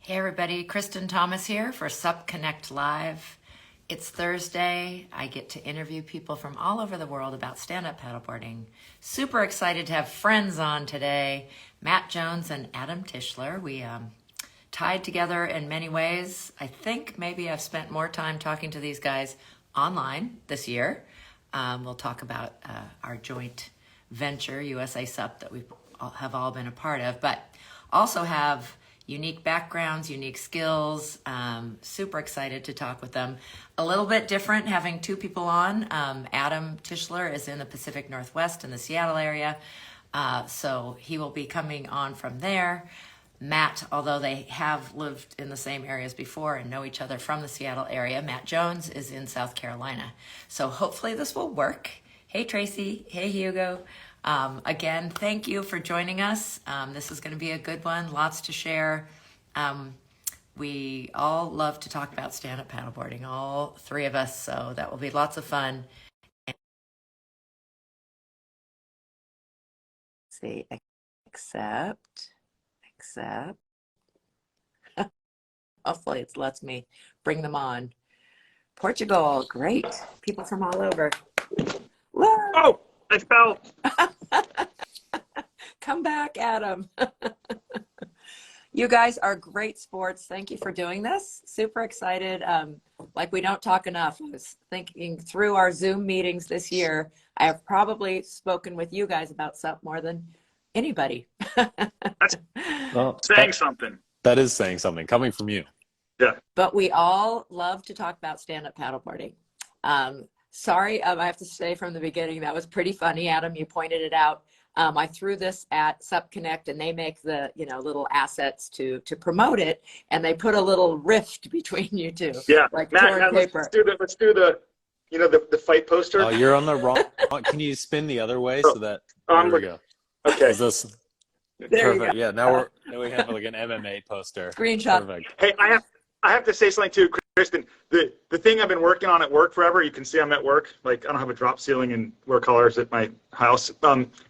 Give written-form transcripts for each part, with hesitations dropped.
Hey everybody, Kristen Thomas here for SUP Connect Live. It's Thursday. I get to interview people from all over the world about stand-up paddleboarding. Super excited to have friends on today, Matt Jones and Adam Tischler. We tied together in many ways. I think maybe I've spent more time talking to these guys online this year. We'll talk about our joint venture, USA SUP, that we have all been a part of, but also have unique backgrounds, unique skills. Super excited to talk with them. A little bit different having two people on. Adam Tischler is in the Pacific Northwest in the Seattle area, so he will be coming on from there. Matt, although they have lived in the same areas before and know each other from the Seattle area, Matt Jones is in South Carolina. So hopefully this will work. Hey Tracy, hey Hugo. Again, thank you for joining us. This is going to be a good one, lots to share. We all love to talk about stand-up paddleboarding, all three of us, so that will be lots of fun. Let's see, accept. Hopefully it lets me bring them on. Portugal, great. People from all over. Whoa. Oh, I fell. Come back, Adam. You guys are great sports. Thank you for doing this. Super excited. Like we don't talk enough. I was thinking through our Zoom meetings this year, I have probably spoken with you guys about SUP more than anybody. That's Well, saying something. that is saying something coming from you. Yeah. But we all love to talk about stand-up paddleboarding. Sorry, I have to say from the beginning, that was pretty funny, Adam. You pointed it out. I threw this at SUP Connect, and they make the little assets to promote it, and they put a little rift between you two. Yeah. Like Matt, paper. let's do the the fight poster. Oh, you're on the wrong. Can you spin the other way so that? I'm There we go. Okay. Is this There you perfect? go. Yeah. Now we have like an MMA poster. Screenshot. Perfect. Hey, I have to say something too, Kristen. The thing I've been working on at work forever, you can see I'm at work. Like I don't have a drop ceiling and wear colors at my house.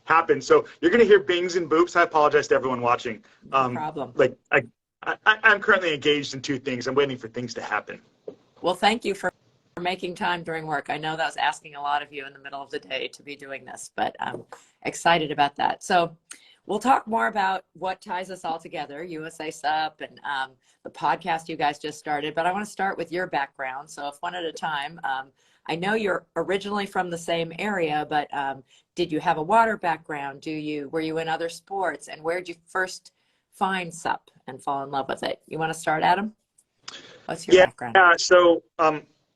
Happened. So you're gonna hear bings and boops. I apologize to everyone watching. No problem. Like I'm currently engaged in two things. I'm waiting for things to happen. Well, thank you for making time during work. I know that was asking a lot of you in the middle of the day to be doing this, but I'm excited about that. So we'll talk more about what ties us all together, USA SUP and the podcast you guys just started, but I want to start with your background. So if one at a time, I know you're originally from the same area, but did you have a water background? Were you in other sports? And where did you first find SUP and fall in love with it? You want to start, Adam? What's your background? Yeah, so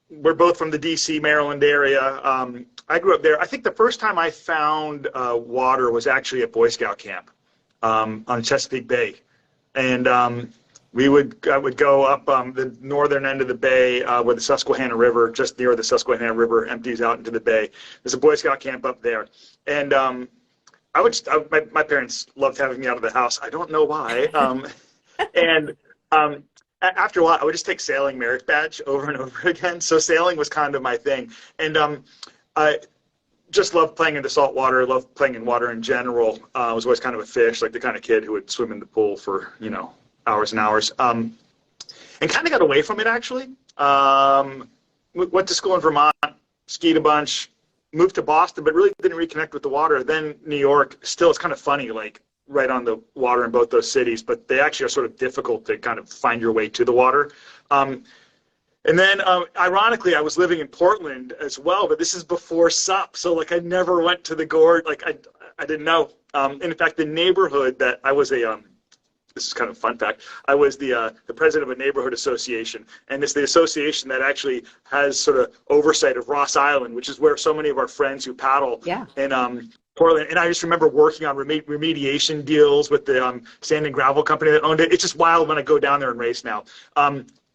we're both from the D.C., Maryland area. I grew up there. I think the first time I found water was actually at Boy Scout camp on Chesapeake Bay. And I would go up the northern end of the bay where the Susquehanna River, just near the Susquehanna River, empties out into the bay. There's a Boy Scout camp up there. And my parents loved having me out of the house. I don't know why. After a while, I would just take sailing merit badge over and over again. So sailing was kind of my thing. And I just loved playing in the salt water, loved playing in water in general. I was always kind of a fish, like the kind of kid who would swim in the pool for, hours and hours. And kind of got away from it, actually. Went to school in Vermont, skied a bunch, moved to Boston, but really didn't reconnect with the water. Then New York, still, it's kind of funny, like, right on the water in both those cities, but they actually are sort of difficult to kind of find your way to the water. And then, ironically, I was living in Portland as well, but this is before SUP, so like I never went to the Gorge. Like I didn't know. In fact, the neighborhood that I was this is kind of a fun fact. I was the president of a neighborhood association, and it's the association that actually has sort of oversight of Ross Island, which is where so many of our friends who paddle. Yeah. And Portland, and I just remember working on remediation deals with the sand and gravel company that owned it. It's just wild when I go down there and race now.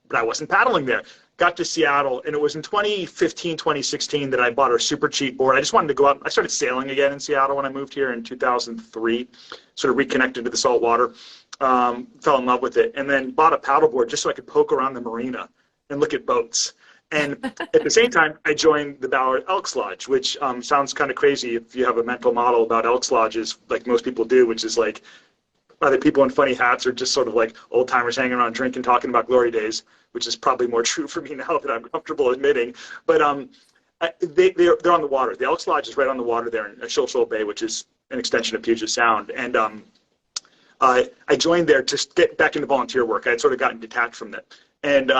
But I wasn't paddling there. Got to Seattle, and it was in 2015, 2016 that I bought a super cheap board. I just wanted to go out. I started sailing again in Seattle when I moved here in 2003, sort of reconnected to the salt water, fell in love with it, and then bought a paddleboard just so I could poke around the marina and look at boats. And at the same time, I joined the Ballard Elks Lodge, which sounds kind of crazy if you have a mental model about Elks Lodges, like most people do, which is like either people in funny hats or just sort of like old timers hanging around drinking, talking about glory days, which is probably more true for me now that I'm comfortable admitting. But they're on the water. The Elks Lodge is right on the water there in Shoal Bay, which is an extension of Puget Sound. And I joined there to get back into volunteer work. I had sort of gotten detached from it. And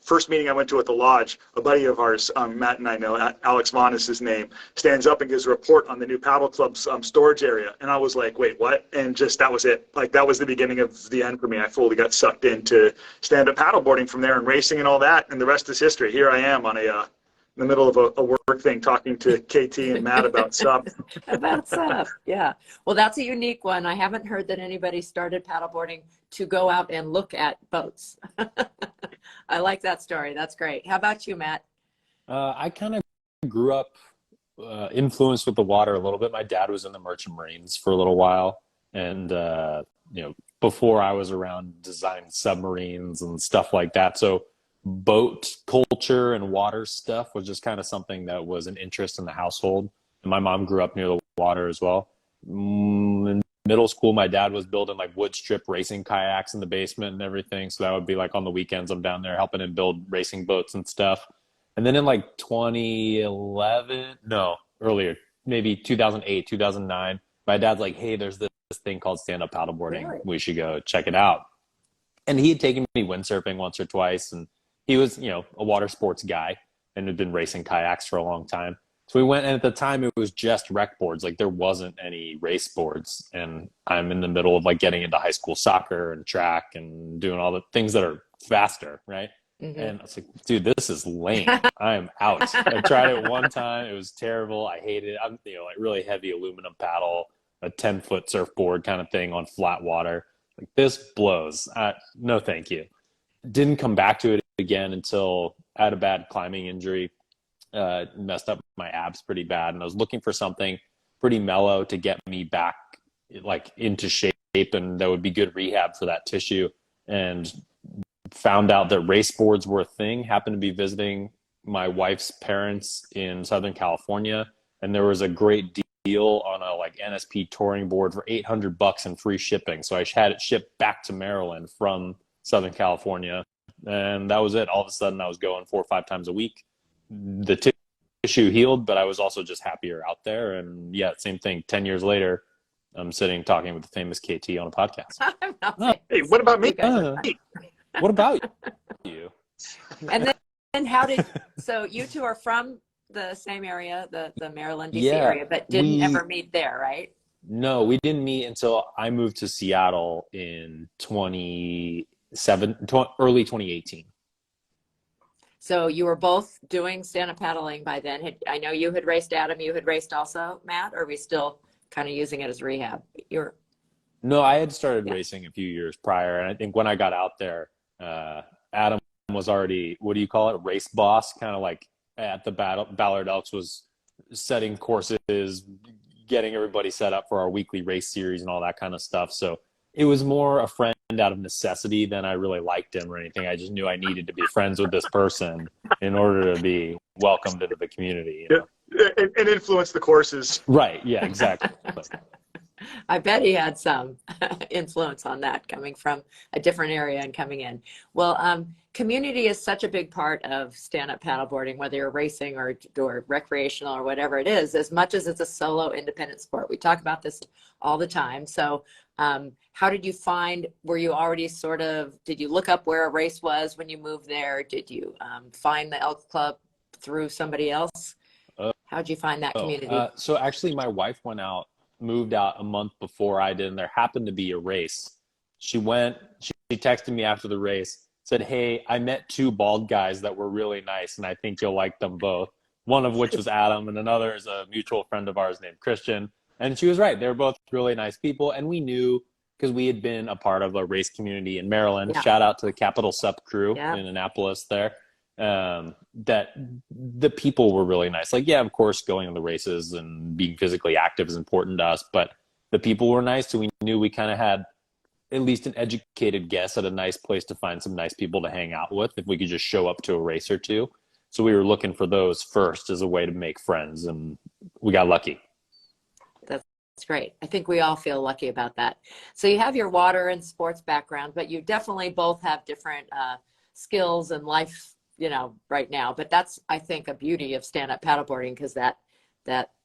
first meeting I went to at the lodge, a buddy of ours, Matt and I know, Alex Vaughn is his name, stands up and gives a report on the new paddle club's storage area. And I was like, wait, what? And just that was it. Like, that was the beginning of the end for me. I fully got sucked into stand-up paddleboarding from there and racing and all that. And the rest is history. Here I am on in the middle of a work thing talking to KT and Matt about SUP. About SUP, yeah. Well, that's a unique one. I haven't heard that anybody started paddleboarding to go out and look at boats. I like that story. That's great. How about you, Matt? I kind of grew up influenced with the water a little bit. My dad was in the Merchant Marines for a little while. And, before I was around, designed submarines and stuff like that. So boat culture and water stuff was just kind of something that was an interest in the household. And my mom grew up near the water as well. In middle school, my dad was building like wood strip racing kayaks in the basement and everything. So that would be like on the weekends, I'm down there helping him build racing boats and stuff. And then in like 2011, no, earlier, maybe 2008, 2009, my dad's like, hey, there's this thing called stand-up paddleboarding. Really? We should go check it out. And he had taken me windsurfing once or twice, and he was, a water sports guy and had been racing kayaks for a long time. So we went, and at the time it was just rec boards. Like there wasn't any race boards. And I'm in the middle of like getting into high school soccer and track and doing all the things that are faster, right? Mm-hmm. And I was like, dude, this is lame. I'm out. I tried it one time. It was terrible. I hated it. I'm, like really heavy aluminum paddle, a 10-foot surfboard kind of thing on flat water. Like this blows. No, thank you. Didn't come back to it again until I had a bad climbing injury, messed up my abs pretty bad. And I was looking for something pretty mellow to get me back like into shape, and that would be good rehab for that tissue. And found out that race boards were a thing. Happened to be visiting my wife's parents in Southern California. And there was a great deal on a like NSP touring board for $800 and free shipping. So I had it shipped back to Maryland from Southern California. And that was it. All of a sudden I was going 4 or 5 times a week. The tissue healed, but I was also just happier out there. And yeah, same thing. 10 years later, I'm sitting talking with the famous KT on a podcast. Hey, what about me? What about you? And then so you two are from the same area, the Maryland, DC area, but didn't ever meet there, right? No, we didn't meet until I moved to Seattle in early 2018. So you were both doing stand-up paddling by then. I know you had raced, Adam. You had raced also, Matt? Or are we still kind of using it as rehab? No, I had started racing a few years prior. And I think when I got out there, Adam was already, what do you call it? Race boss, kind of like at the Ballard Elks, was setting courses, getting everybody set up for our weekly race series and all that kind of stuff. So it was more a friend out of necessity than I really liked him or anything. I just knew I needed to be friends with this person in order to be welcomed into the community. And influence the courses. Right. Yeah, exactly. I bet he had some influence on that, coming from a different area and coming in. Well, community is such a big part of stand-up paddleboarding, whether you're racing or recreational or whatever it is, as much as it's a solo independent sport. We talk about this all the time. So how did you find, were you already did you look up where a race was when you moved there? Did you find the Elk Club through somebody else? How did you find that community? So actually my wife moved out a month before I did, and there happened to be a race. She texted me after the race, said, hey, I met 2 bald guys that were really nice, and I think you'll like them both. One of which was Adam, and another is a mutual friend of ours named Christian. And she was right. They were both really nice people. And we knew, because we had been a part of a race community in Maryland, shout out to the Capital Sup crew in Annapolis there, that the people were really nice. Like, yeah, of course, going on the races and being physically active is important to us, but the people were nice. So we knew we kind of had at least an educated guess at a nice place to find some nice people to hang out with if we could just show up to a race or two. So we were looking for those first as a way to make friends, and we got lucky. That's That's great. I think we all feel lucky about that. So you have your water and sports background, but you definitely both have different skills and life, right now. But that's, I think, a beauty of stand-up paddleboarding, because that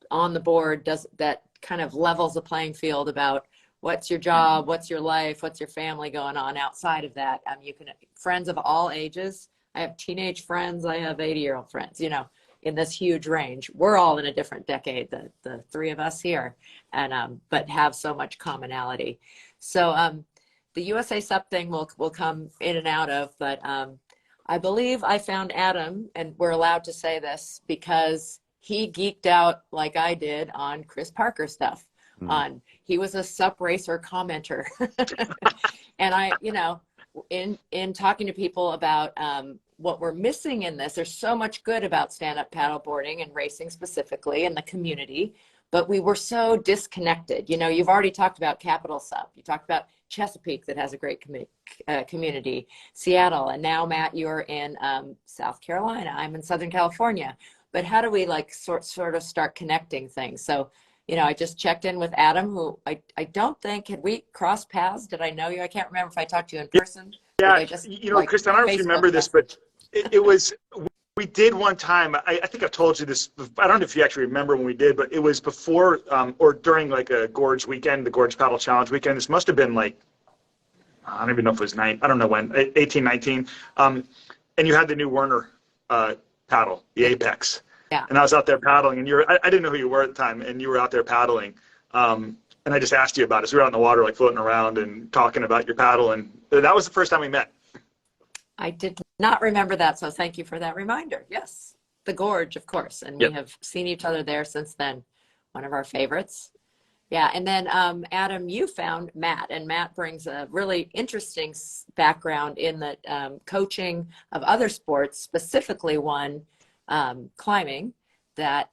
on the board does that kind of levels the playing field about what's your job, what's your life, what's your family going on outside of that. You can friends of all ages. I have teenage friends. I have 80-year-old friends. In this huge range. We're all in a different decade, the three of us here, and but have so much commonality. So the USA Sup thing we'll come in and out of, but I believe I found Adam, and we're allowed to say this because he geeked out like I did on Chris Parker stuff. He was a Sup racer commenter, and I, in talking to people about what we're missing in this, there's so much good about stand-up paddleboarding and racing specifically in the community, but we were so disconnected. You've already talked about Capital Sup. You talked about Chesapeake that has a great community, Seattle, and now Matt, you're in South Carolina. I'm in Southern California. But how do we sort of start connecting things? So, I just checked in with Adam, who I don't think, had we crossed paths? Did I know you? I can't remember if I talked to you in person. Yeah, Chris, I don't know if you remember this, but it was, we did one time, I think I've told you this, I don't know if you actually remember when we did, but it was before or during like a Gorge weekend, the Gorge Paddle Challenge weekend. This must have been like, I don't even know if it was I don't know when, 18, 19. And you had the new Werner paddle, the Apex. Yeah. And I was out there paddling, and I didn't know who you were at the time, and you were out there paddling. And I just asked you about it. So we were out in the water, like floating around and talking about your paddle, and that was the first time we met. I did not remember that, so thank you for that reminder. Yes, the Gorge, of course, and we have seen each other there since then. One of our favorites. Yeah, and then Adam, you found Matt, and Matt brings a really interesting background in the coaching of other sports, specifically one, climbing, that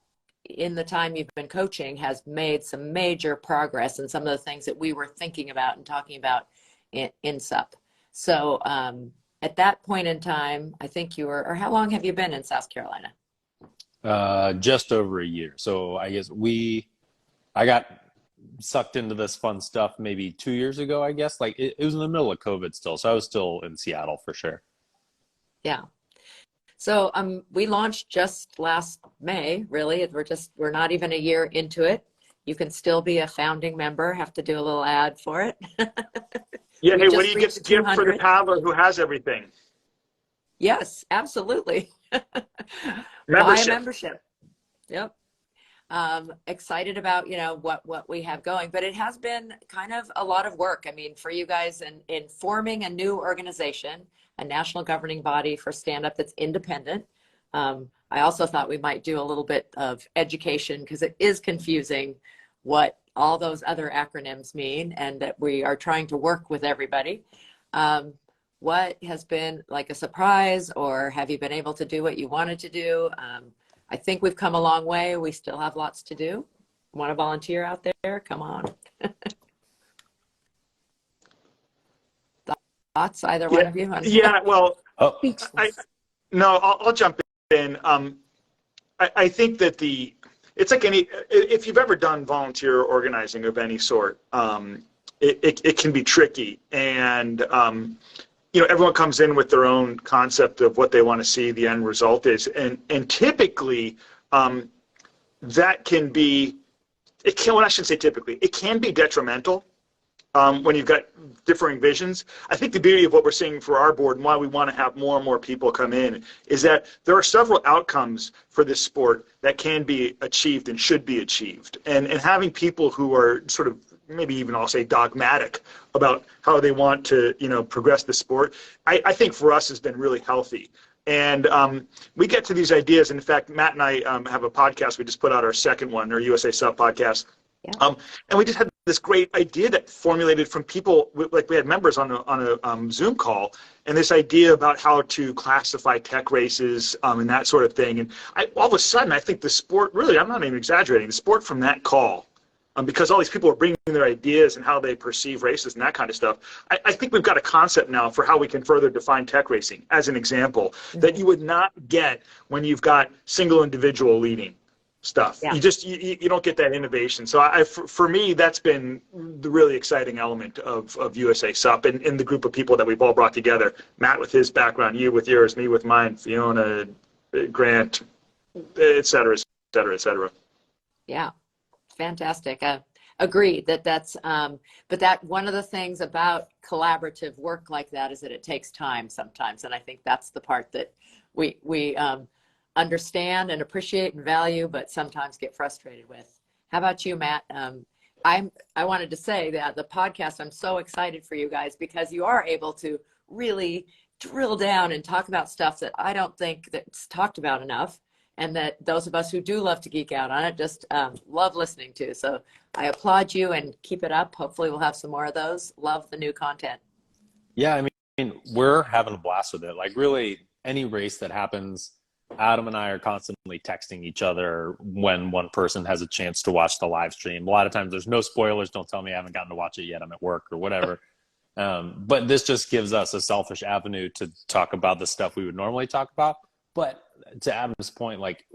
in the time you've been coaching has made some major progress in some of the things that we were thinking about and talking about in SUP. So at that point in time, I think you were, or how long have you been in South Carolina? Just over a year. So I guess I got sucked into this fun stuff maybe 2 years ago, I guess. Like it was in the middle of COVID still. So I was still in Seattle for sure. Yeah. So we launched just last May, really. We're not even a year into it. You can still be a founding member, have to do a little ad for it. Yeah, hey, what do you get to give for the paddler who has everything? Yes, absolutely. Membership. Buy a membership. Yep. Excited about, what we have going, but it has been kind of a lot of work. I mean, for you guys in forming a new organization, a national governing body for stand-up that's independent. I also thought we might do a little bit of education, because it is confusing what all those other acronyms mean, and that we are trying to work with everybody. What has been like a surprise, or have you been able to do what you wanted to do? I think we've come a long way. We still have lots to do. Want to volunteer out there? Come on. Thoughts, either one of you? Yeah, well, I'll jump in. I think that it's like if you've ever done volunteer organizing of any sort, it can be tricky, and everyone comes in with their own concept of what they want to see the end result is, and typically that can be, well, I shouldn't say typically, it can be detrimental when you've got differing visions. I think the beauty of what we're seeing for our board, and why we want to have more and more people come in, is that there are several outcomes for this sport that can be achieved and should be achieved. And having people who are sort of, maybe even I'll say dogmatic about how they want to, progress the sport, I think for us has been really healthy. And we get to these ideas. In fact, Matt and I have a podcast. We just put out our second one, our USA Sup podcast. Yeah. And we just had this great idea that formulated from people, like we had members on a Zoom call, and this idea about how to classify tech races and that sort of thing. And all of a sudden, I think the sport, really, I'm not even exaggerating, the sport from that call, because all these people are bringing their ideas and how they perceive races and that kind of stuff, I think we've got a concept now for how we can further define tech racing, as an example, that you would not get when you've got single individual leading. stuff. Yeah. You don't get that innovation. So for me, that's been the really exciting element of USA Sup and the group of people that we've all brought together. Matt with his background, you with yours, me with mine, Fiona, Grant, et cetera, et cetera, et cetera. Yeah, fantastic. Agreed that's but that one of the things about collaborative work like that is that it takes time sometimes, and I think that's the part that we understand and appreciate and value, but sometimes get frustrated with. How about you, Matt? I wanted to say that the podcast, I'm so excited for you guys because you are able to really drill down and talk about stuff that I don't think that's talked about enough, and that those of us who do love to geek out on it just love listening to. So I applaud you and keep it up. Hopefully we'll have some more of those. Love the new content. Yeah, I mean, we're having a blast with it. Like really any race that happens, Adam and I are constantly texting each other when one person has a chance to watch the live stream. A lot of times there's no spoilers. Don't tell me I haven't gotten to watch it yet. I'm at work or whatever. But this just gives us a selfish avenue to talk about the stuff we would normally talk about. But to Adam's point, like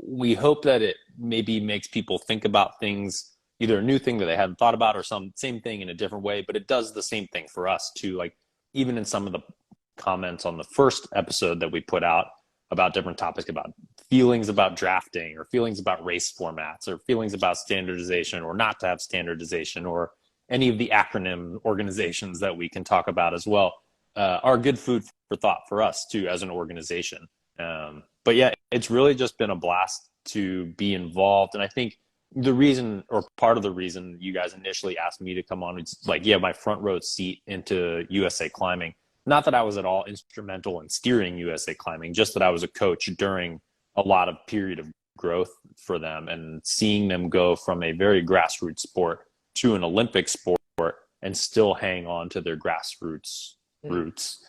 we hope that it maybe makes people think about things, either a new thing that they hadn't thought about or same thing in a different way. But it does the same thing for us too. Like even in some of the comments on the first episode that we put out about different topics, about feelings about drafting or feelings about race formats or feelings about standardization or not to have standardization or any of the acronym organizations that we can talk about as well, are good food for thought for us too as an organization. But yeah, it's really just been a blast to be involved. And I think the reason, or part of the reason you guys initially asked me to come on, it's like, my front row seat into USA Climbing. Not that I was at all instrumental in steering USA Climbing, just that I was a coach during a lot of period of growth for them and seeing them go from a very grassroots sport to an Olympic sport and still hang on to their grassroots roots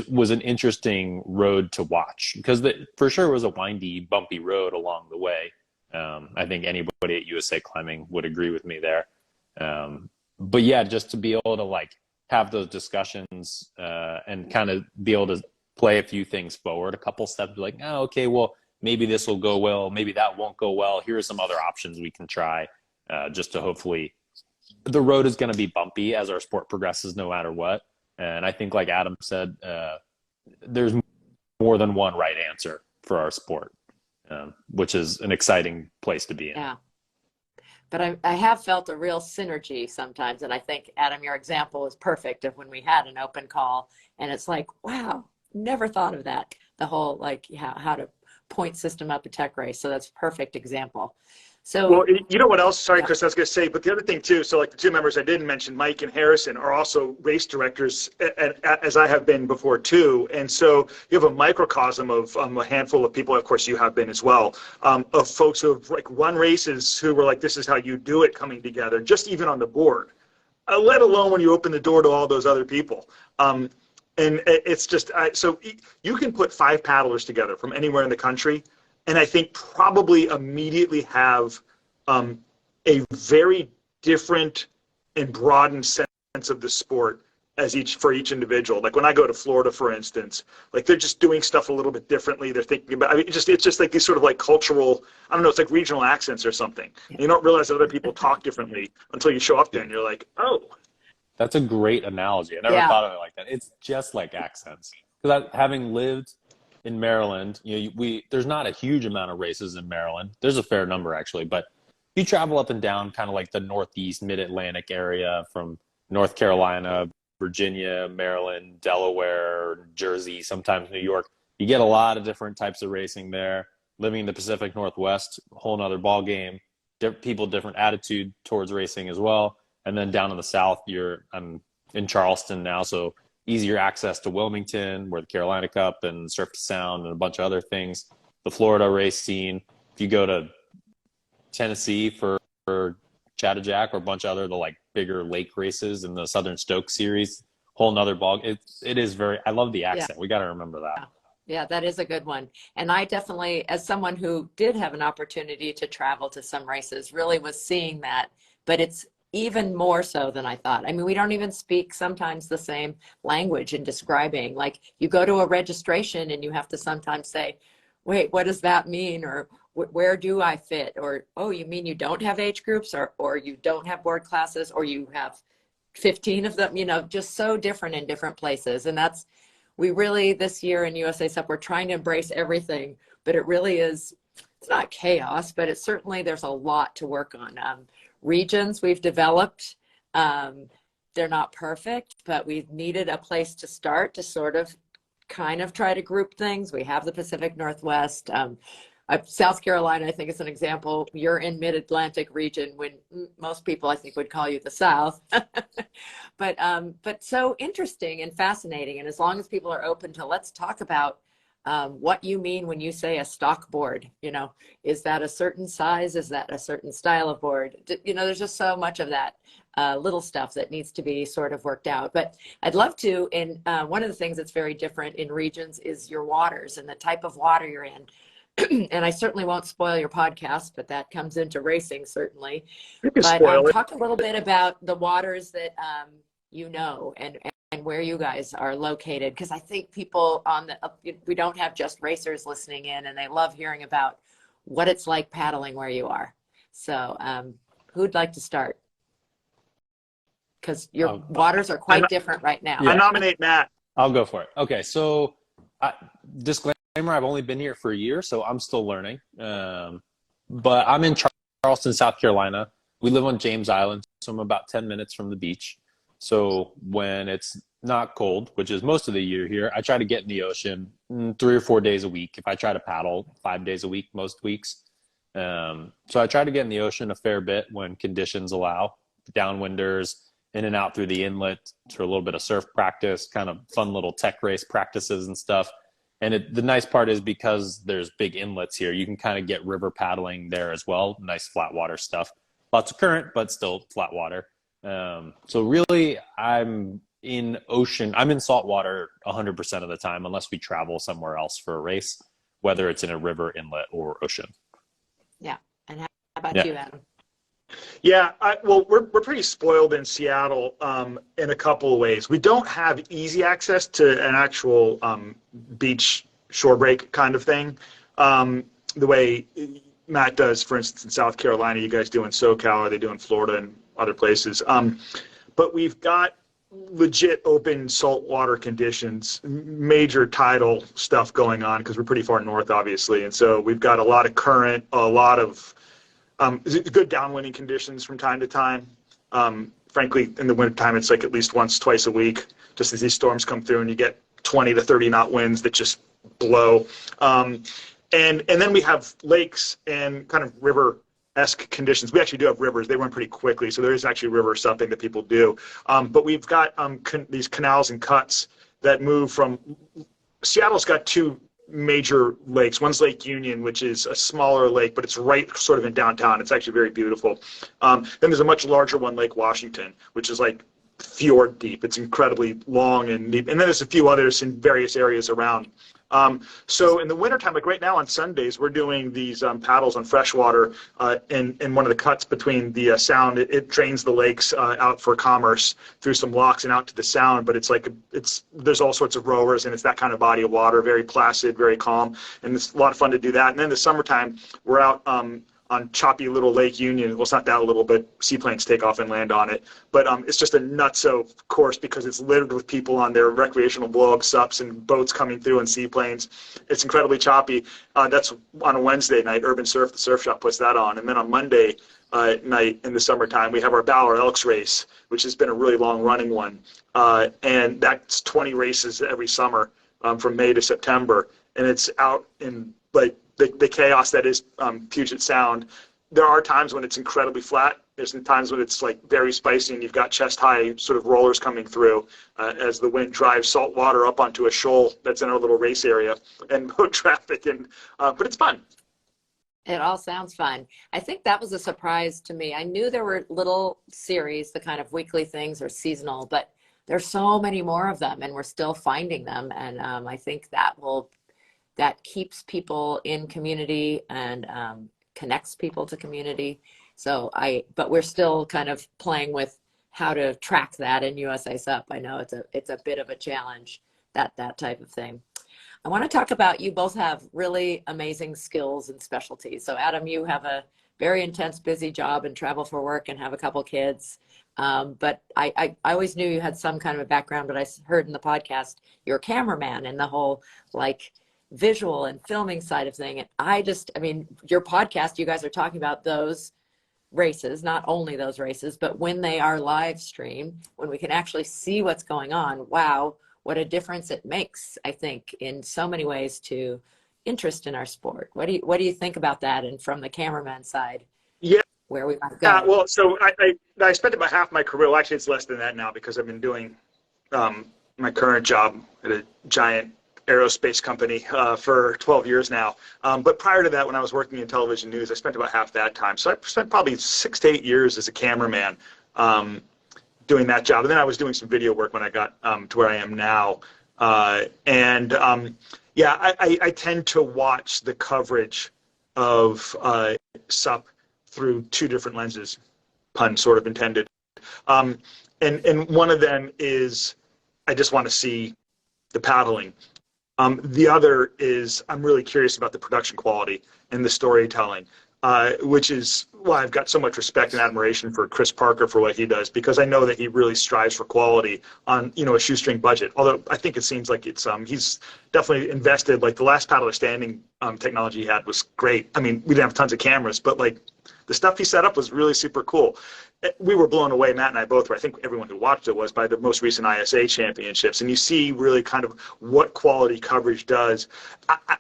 was an interesting road to watch because for sure it was a windy, bumpy road along the way. I think anybody at USA Climbing would agree with me there. But yeah, just to be able to like have those discussions and kind of be able to play a few things forward, a couple steps, like, oh, okay, well, maybe this will go well, maybe that won't go well. Here are some other options we can try, just to hopefully, the road is going to be bumpy as our sport progresses no matter what. And I think, like Adam said, there's more than one right answer for our sport, which is an exciting place to be in. Yeah. But I have felt a real synergy sometimes. And I think, Adam, your example is perfect of when we had an open call and it's like, wow, never thought of that. The whole, like, how to point system up a tech race. So that's a perfect example. So, well, you know what else? Sorry, Chris, I was going to say, but the other thing too, so like the two members I didn't mention, Mike and Harrison, are also race directors, as I have been before too. And so you have a microcosm of a handful of people, of course you have been as well, of folks who have like run races who were like, this is how you do it, coming together, just even on the board, let alone when you open the door to all those other people. And it's just, so you can put 5 paddlers together from anywhere in the country, and I think probably immediately have a very different and broadened sense of the sport for each individual. Like when I go to Florida, for instance, like they're just doing stuff a little bit differently. They're thinking about, I mean, it's just like these sort of like cultural, I don't know, it's like regional accents or something. And you don't realize that other people talk differently until you show up there and you're like, oh. That's a great analogy. I never thought of it like that. It's just like accents. Because having lived in Maryland, there's not a huge amount of races in Maryland. There's a fair number actually, but you travel up and down kind of like the Northeast, Mid-Atlantic area from North Carolina, Virginia, Maryland, Delaware, Jersey, sometimes New York. You get a lot of different types of racing there. Living in the Pacific Northwest, a whole nother ball game. People, different attitude towards racing as well. And then down in the South, I'm in Charleston now, so easier access to Wilmington, where the Carolina Cup and Surf to Sound and a bunch of other things. The Florida race scene. If you go to Tennessee for Chattajack or a bunch of other the like bigger lake races in the Southern Stoke series, whole nother ball. It is very. I love the accent. Yeah. We got to remember that. Yeah, that is a good one. And I definitely, as someone who did have an opportunity to travel to some races, really was seeing that. But it's even more so than I thought. I mean, we don't even speak sometimes the same language in describing. Like you go to a registration and you have to sometimes say, wait, what does that mean? Or where do I fit? Or, oh, you mean you don't have age groups, or you don't have board classes, or you have 15 of them, just so different in different places. And we really, this year in USA Sup, we're trying to embrace everything, but it really is, it's not chaos, but it's certainly, there's a lot to work on. Regions we've developed, they're not perfect, but we've needed a place to start to sort of kind of try to group things. We have the Pacific Northwest. South Carolina, I think, is an example. You're in mid-Atlantic region when most people, I think, would call you the South. But so interesting and fascinating. And as long as people are open to, let's talk about what you mean when you say a stock board. Is that a certain size? Is that a certain style of board? There's just so much of that little stuff that needs to be sort of worked out. But I'd love to, and one of the things that's very different in regions is your waters and the type of water you're in. And I certainly won't spoil your podcast, but that comes into racing, certainly. But talk a little bit about the waters that and where you guys are located, because I think people we don't have just racers listening in, and they love hearing about what it's like paddling where you are. So who'd like to start? Because your waters are quite different right now. I nominate Matt. I'll go for it. Okay, so disclaimer, I've only been here for a year, so I'm still learning. But I'm in Charleston, South Carolina. We live on James Island, so I'm about 10 minutes from the beach. So when it's not cold, which is most of the year here, I try to get in the ocean 3 or 4 days a week. If I try to paddle 5 days a week, most weeks. So I try to get in the ocean a fair bit when conditions allow. Downwinders, in and out through the inlet for a little bit of surf practice, kind of fun little tech race practices and stuff. And the nice part is because there's big inlets here, you can kind of get river paddling there as well. Nice flat water stuff. Lots of current, but still flat water. So really, I'm in salt water 100% of the time, unless we travel somewhere else for a race, whether it's in a river, inlet, or ocean. Yeah. And how about you, Adam? Yeah, we're pretty spoiled in Seattle in a couple of ways. We don't have easy access to an actual beach shore break kind of thing, the way Matt does, for instance, in South Carolina. You guys do in SoCal, or they do in Florida and other places. But we've got legit open saltwater conditions, major tidal stuff going on because we're pretty far north, obviously, and so we've got a lot of current, a lot of good downwinding conditions from time to time. Frankly, in the wintertime, it's like at least once, twice a week, just as these storms come through and you get 20 to 30 knot winds that just blow. And then we have lakes and kind of river-esque conditions. We actually do have rivers. They run pretty quickly, so there is actually river supping that people do. But we've got these canals and cuts that move from – Seattle's got two major lakes. One's Lake Union, which is a smaller lake, but it's right sort of in downtown. It's actually very beautiful. Then there's a much larger one, Lake Washington, which is like fjord deep. It's incredibly long and deep. And then there's a few others in various areas around. So in the wintertime, like right now on Sundays, we're doing these paddles on freshwater in one of the cuts between the sound. It drains the lakes out for commerce through some locks and out to the sound, but there's all sorts of rowers, and it's that kind of body of water, very placid, very calm, and it's a lot of fun to do that. And then in the summertime, we're out on choppy little Lake Union. Well, it's not that little, but seaplanes take off and land on it. But it's just a nutso course because it's littered with people on their recreational blow-up sups and boats coming through and seaplanes. It's incredibly choppy. That's on a Wednesday night. Urban Surf, the surf shop, puts that on. And then on Monday night in the summertime, we have our Ballard Elks race, which has been a really long-running one. And that's 20 races every summer from May to September. And it's out in, like, the chaos that is Puget Sound. There are times when it's incredibly flat. There's times when it's like very spicy and you've got chest high sort of rollers coming through as the wind drives salt water up onto a shoal that's in our little race area and boat traffic. But it's fun. It all sounds fun. I think that was a surprise to me. I knew there were little series, the kind of weekly things or seasonal, but there's so many more of them and we're still finding them. And I think that keeps people in community and connects people to community. But we're still kind of playing with how to track that in USA Sup. I know it's a bit of a challenge, that type of thing. I want to talk about, you both have really amazing skills and specialties. So Adam, you have a very intense, busy job and travel for work and have a couple kids. But I always knew you had some kind of a background, but I heard in the podcast you're a cameraman and the whole like visual and filming side of thing. And I mean, your podcast, you guys are talking about those races, not only those races, but when they are live streamed, when we can actually see what's going on. Wow, what a difference it makes, I think, in so many ways to interest in our sport. What do you think about that? And from the cameraman side, Yeah. where we might go? Well, so I spent about half my career. Well, actually, it's less than that now because I've been doing my current job at a giant aerospace company for 12 years now. But prior to that, when I was working in television news, I spent about half that time. So I spent probably 6 to 8 years as a cameraman doing that job. And then I was doing some video work when I got to where I am now. Yeah, I tend to watch the coverage of SUP through two different lenses, pun sort of intended. And one of them is I just want to see the paddling. The other is I'm really curious about the production quality and the storytelling, which is why I've got so much respect and admiration for Chris Parker for what he does, because I know that he really strives for quality on, a shoestring budget. Although I think it seems like it's he's definitely invested. Like the last paddler standing technology he had was great. I mean, we didn't have tons of cameras, but like the stuff he set up was really super cool. We were blown away, Matt and I both were. I think everyone who watched it was, by the most recent ISA championships. And you see really kind of what quality coverage does.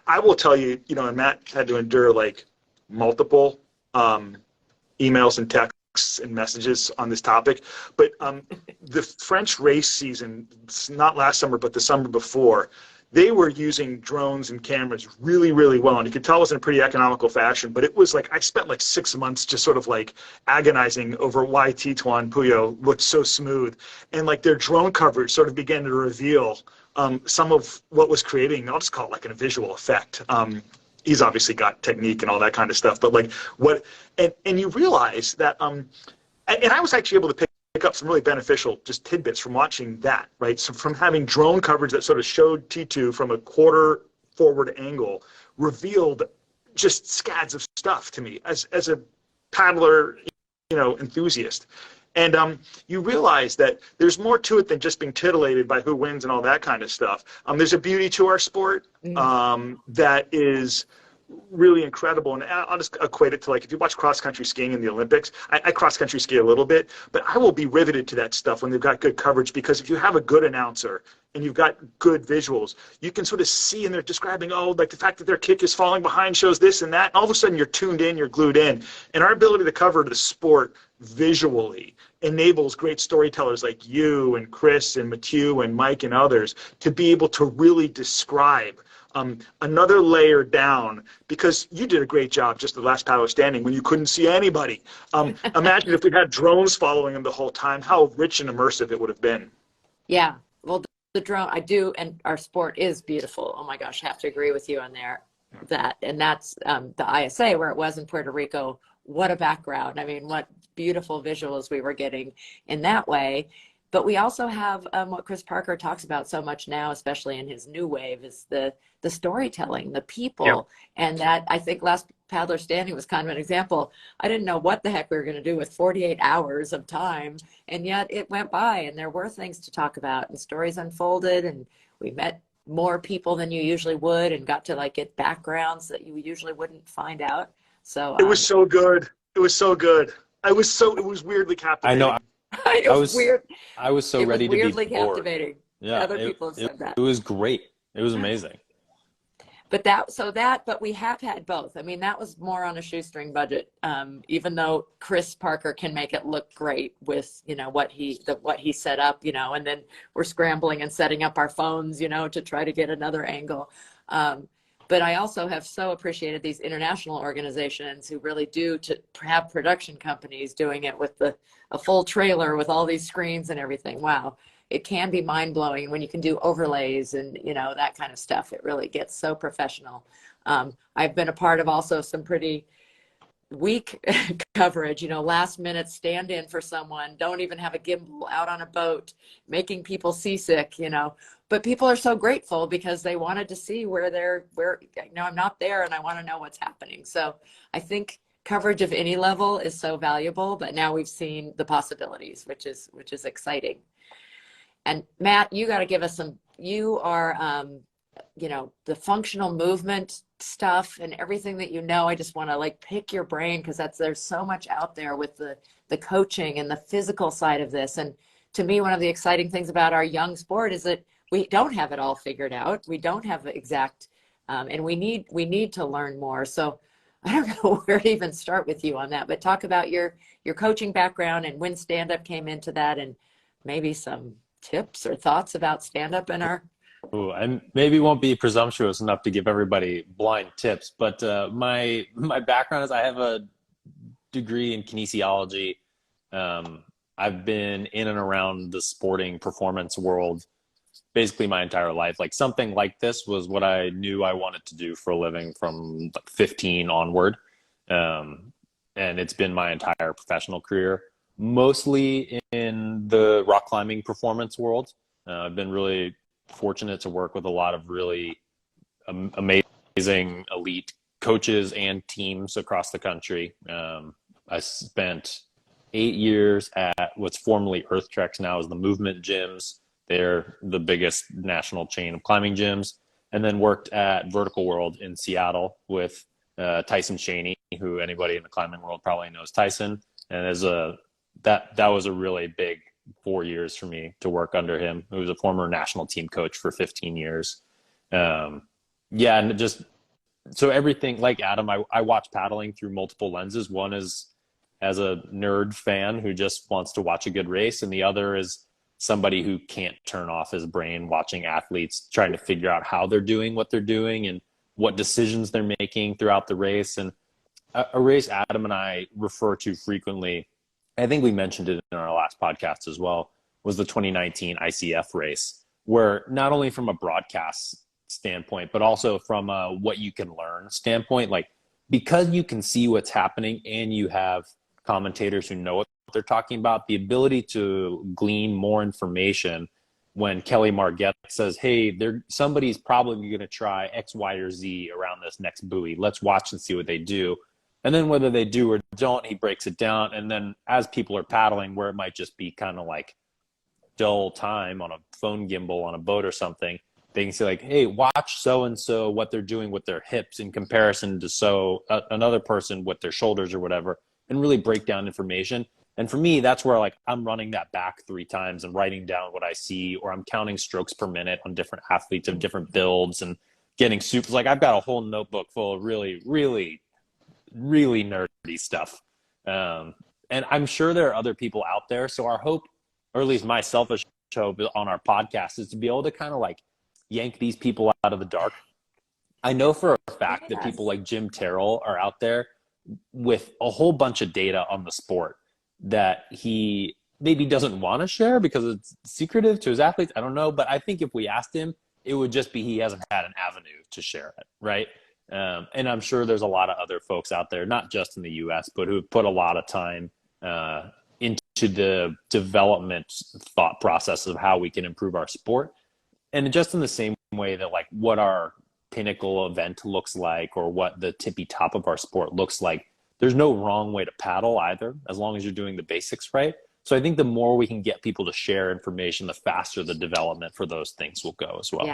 I will tell you, and Matt had to endure like multiple emails and texts and messages on this topic. But the French race season, not last summer, but the summer before, they were using drones and cameras really, really well. And you could tell it was in a pretty economical fashion, but it was like, I spent like 6 months just sort of like agonizing over why Tituan Puyo looked so smooth. And like their drone coverage sort of began to reveal some of what was creating, I'll just call it like a visual effect. He's obviously got technique and all that kind of stuff, but like and you realize that, and I was actually able to pick up some really beneficial just tidbits from watching that, right? So from having drone coverage that sort of showed T2 from a quarter forward angle, revealed just scads of stuff to me as a paddler, enthusiast. And you realize that there's more to it than just being titillated by who wins and all that kind of stuff. There's a beauty to our sport that is really incredible. And I'll just equate it to, like, if you watch cross-country skiing in the Olympics, I cross-country ski a little bit, but I will be riveted to that stuff when they've got good coverage, because if you have a good announcer and you've got good visuals, you can sort of see, and they're describing, like the fact that their kick is falling behind shows this and that, and all of a sudden you're tuned in, you're glued in. And our ability to cover the sport visually enables great storytellers like you and Chris and Mathieu and Mike and others to be able to really describe another layer down, because you did a great job just the last paddler standing when you couldn't see anybody. Imagine if we had drones following them the whole time, how rich and immersive it would have been. Yeah, well, the drone, I do, and our sport is beautiful. Oh my gosh, have to agree with you on there. And that's the ISA where it was in Puerto Rico. What a background. I mean, what beautiful visuals we were getting in that way. But we also have what Chris Parker talks about so much now, especially in his new wave, is the storytelling, the people. Yep. And that, I think, last paddler standing was kind of an example. I didn't know what the heck we were going to do with 48 hours of time, and yet it went by, and there were things to talk about, and stories unfolded, and we met more people than you usually would, and got to like get backgrounds that you usually wouldn't find out. So it was so good. It was so good. It was weirdly captivating. I know. It was weird. I was so It ready was to be weirdly bored. captivating. Yeah, Other people have said that. It was great. It was amazing. But we have had both. I mean, that was more on a shoestring budget. Even though Chris Parker can make it look great with, what he set up, and then we're scrambling and setting up our phones, to try to get another angle. But I also have so appreciated these international organizations who really do to have production companies doing it with a full trailer with all these screens and everything. Wow. It can be mind-blowing when you can do overlays and, that kind of stuff. It really gets so professional. I've been a part of also some pretty weak coverage, last minute stand in for someone, don't even have a gimbal, out on a boat, making people seasick, but people are so grateful because they wanted to see where I'm not there and I want to know what's happening. So I think coverage of any level is so valuable, but now we've seen the possibilities, which is exciting. And Matt, you got to give us you are, the functional movement stuff and everything that I just want to pick your brain because there's so much out there with the coaching and the physical side of this. And to me, one of the exciting things about our young sport is that we don't have it all figured out. We don't have exact, and we need to learn more. So I don't know where to even start with you on that, but talk about your coaching background and when stand-up came into that, and maybe some tips or thoughts about stand-up in our. Ooh, I maybe won't be presumptuous enough to give everybody blind tips, but my background is I have a degree in kinesiology. I've been in and around the sporting performance world basically my entire life. Like something like this was what I knew I wanted to do for a living from 15 onward. And it's been my entire professional career, mostly in the rock climbing performance world. I've been really fortunate to work with a lot of really amazing elite coaches and teams across the country. I spent 8 years at what's formerly Earth Treks, now is the Movement Gyms. They're the biggest national chain of climbing gyms. And then worked at Vertical World in Seattle with Tyson Shaney, who anybody in the climbing world probably knows Tyson. And that was a really big 4 years for me to work under him. He was a former national team coach for 15 years. And just so everything like Adam, I watch paddling through multiple lenses. One is as a nerd fan who just wants to watch a good race, and the other is somebody who can't turn off his brain watching athletes trying to figure out how they're doing what they're doing and what decisions they're making throughout the race. And a race Adam and I refer to frequently, I think we mentioned it in our last podcast as well, was the 2019 ICF race, where not only from a broadcast standpoint, but also from a what you can learn standpoint, like because you can see what's happening and you have commentators who know what they're talking about, the ability to glean more information when Kelly Margette says, hey, somebody's probably going to try X, Y, or Z around this next buoy. Let's watch and see what they do. And then whether they do or don't, he breaks it down. And then as people are paddling, where it might just be kind of like dull time on a phone gimbal on a boat or something, they can say like, hey, watch so-and-so what they're doing with their hips in comparison to another person with their shoulders or whatever, and really break down information. And for me, that's where like I'm running that back 3 times and writing down what I see, or I'm counting strokes per minute on different athletes of different builds and getting super, like I've got a whole notebook full of really, really, really nerdy stuff. And I'm sure there are other people out there. So our hope, or at least my selfish hope on our podcast, is to be able to kind of like yank these people out of the dark. I know for a fact that people like Jim Terrell are out there with a whole bunch of data on the sport that he maybe doesn't want to share because it's secretive to his athletes. I don't know. But I think if we asked him, it would just be he hasn't had an avenue to share it, right? And I'm sure there's a lot of other folks out there, not just in the U.S., but who have put a lot of time into the development thought process of how we can improve our sport. And just in the same way that like what our pinnacle event looks like or what the tippy top of our sport looks like, there's no wrong way to paddle either, as long as you're doing the basics right. So I think the more we can get people to share information, the faster the development for those things will go as well.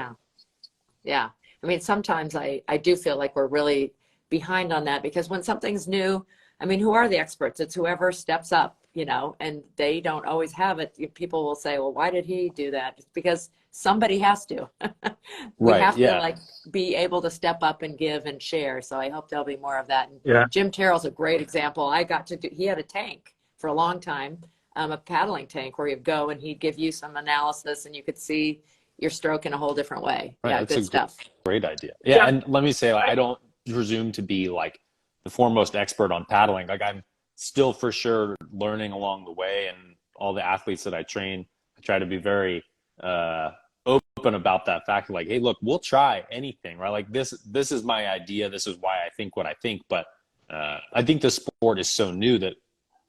Yeah. I mean, sometimes I do feel like we're really behind on that, because when something's new, I mean, who are the experts? It's whoever steps up, and they don't always have it. People will say, well, why did he do that? It's because somebody has to. We have to like be able to step up and give and share. So I hope there'll be more of that. And Jim Terrell's a great example. He had a tank for a long time, a paddling tank where you'd go and he'd give you some analysis and you could see your stroke in a whole different way. Right, yeah, good stuff. Great idea. Yeah, and let me say, like, I don't presume to be like the foremost expert on paddling. Like I'm still for sure learning along the way, and all the athletes that I train, I try to be very open about that fact. Like, hey, look, we'll try anything, right? Like this is my idea. This is why I think what I think, but I think the sport is so new that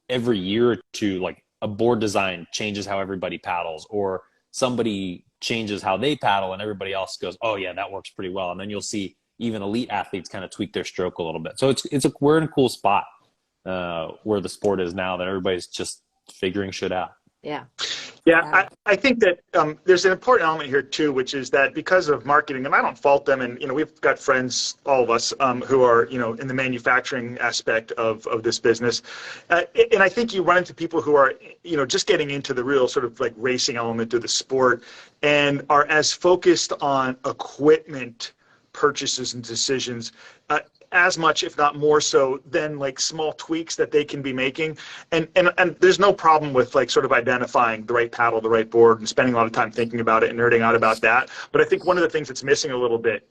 every year or two, like a board design changes how everybody paddles, or somebody changes how they paddle and everybody else goes, oh yeah, that works pretty well. And then you'll see even elite athletes kind of tweak their stroke a little bit. So we're in a cool spot where the sport is now, that everybody's just figuring shit out. Yeah. Yeah, I think that there's an important element here too, which is that because of marketing, and I don't fault them, and we've got friends, all of us, who are in the manufacturing aspect of this business, and I think you run into people who are just getting into the real sort of like racing element of the sport, and are as focused on equipment purchases and decisions as much, if not more so, than like small tweaks that they can be making. And there's no problem with like sort of identifying the right paddle, the right board, and spending a lot of time thinking about it and nerding out about that. But I think one of the things that's missing a little bit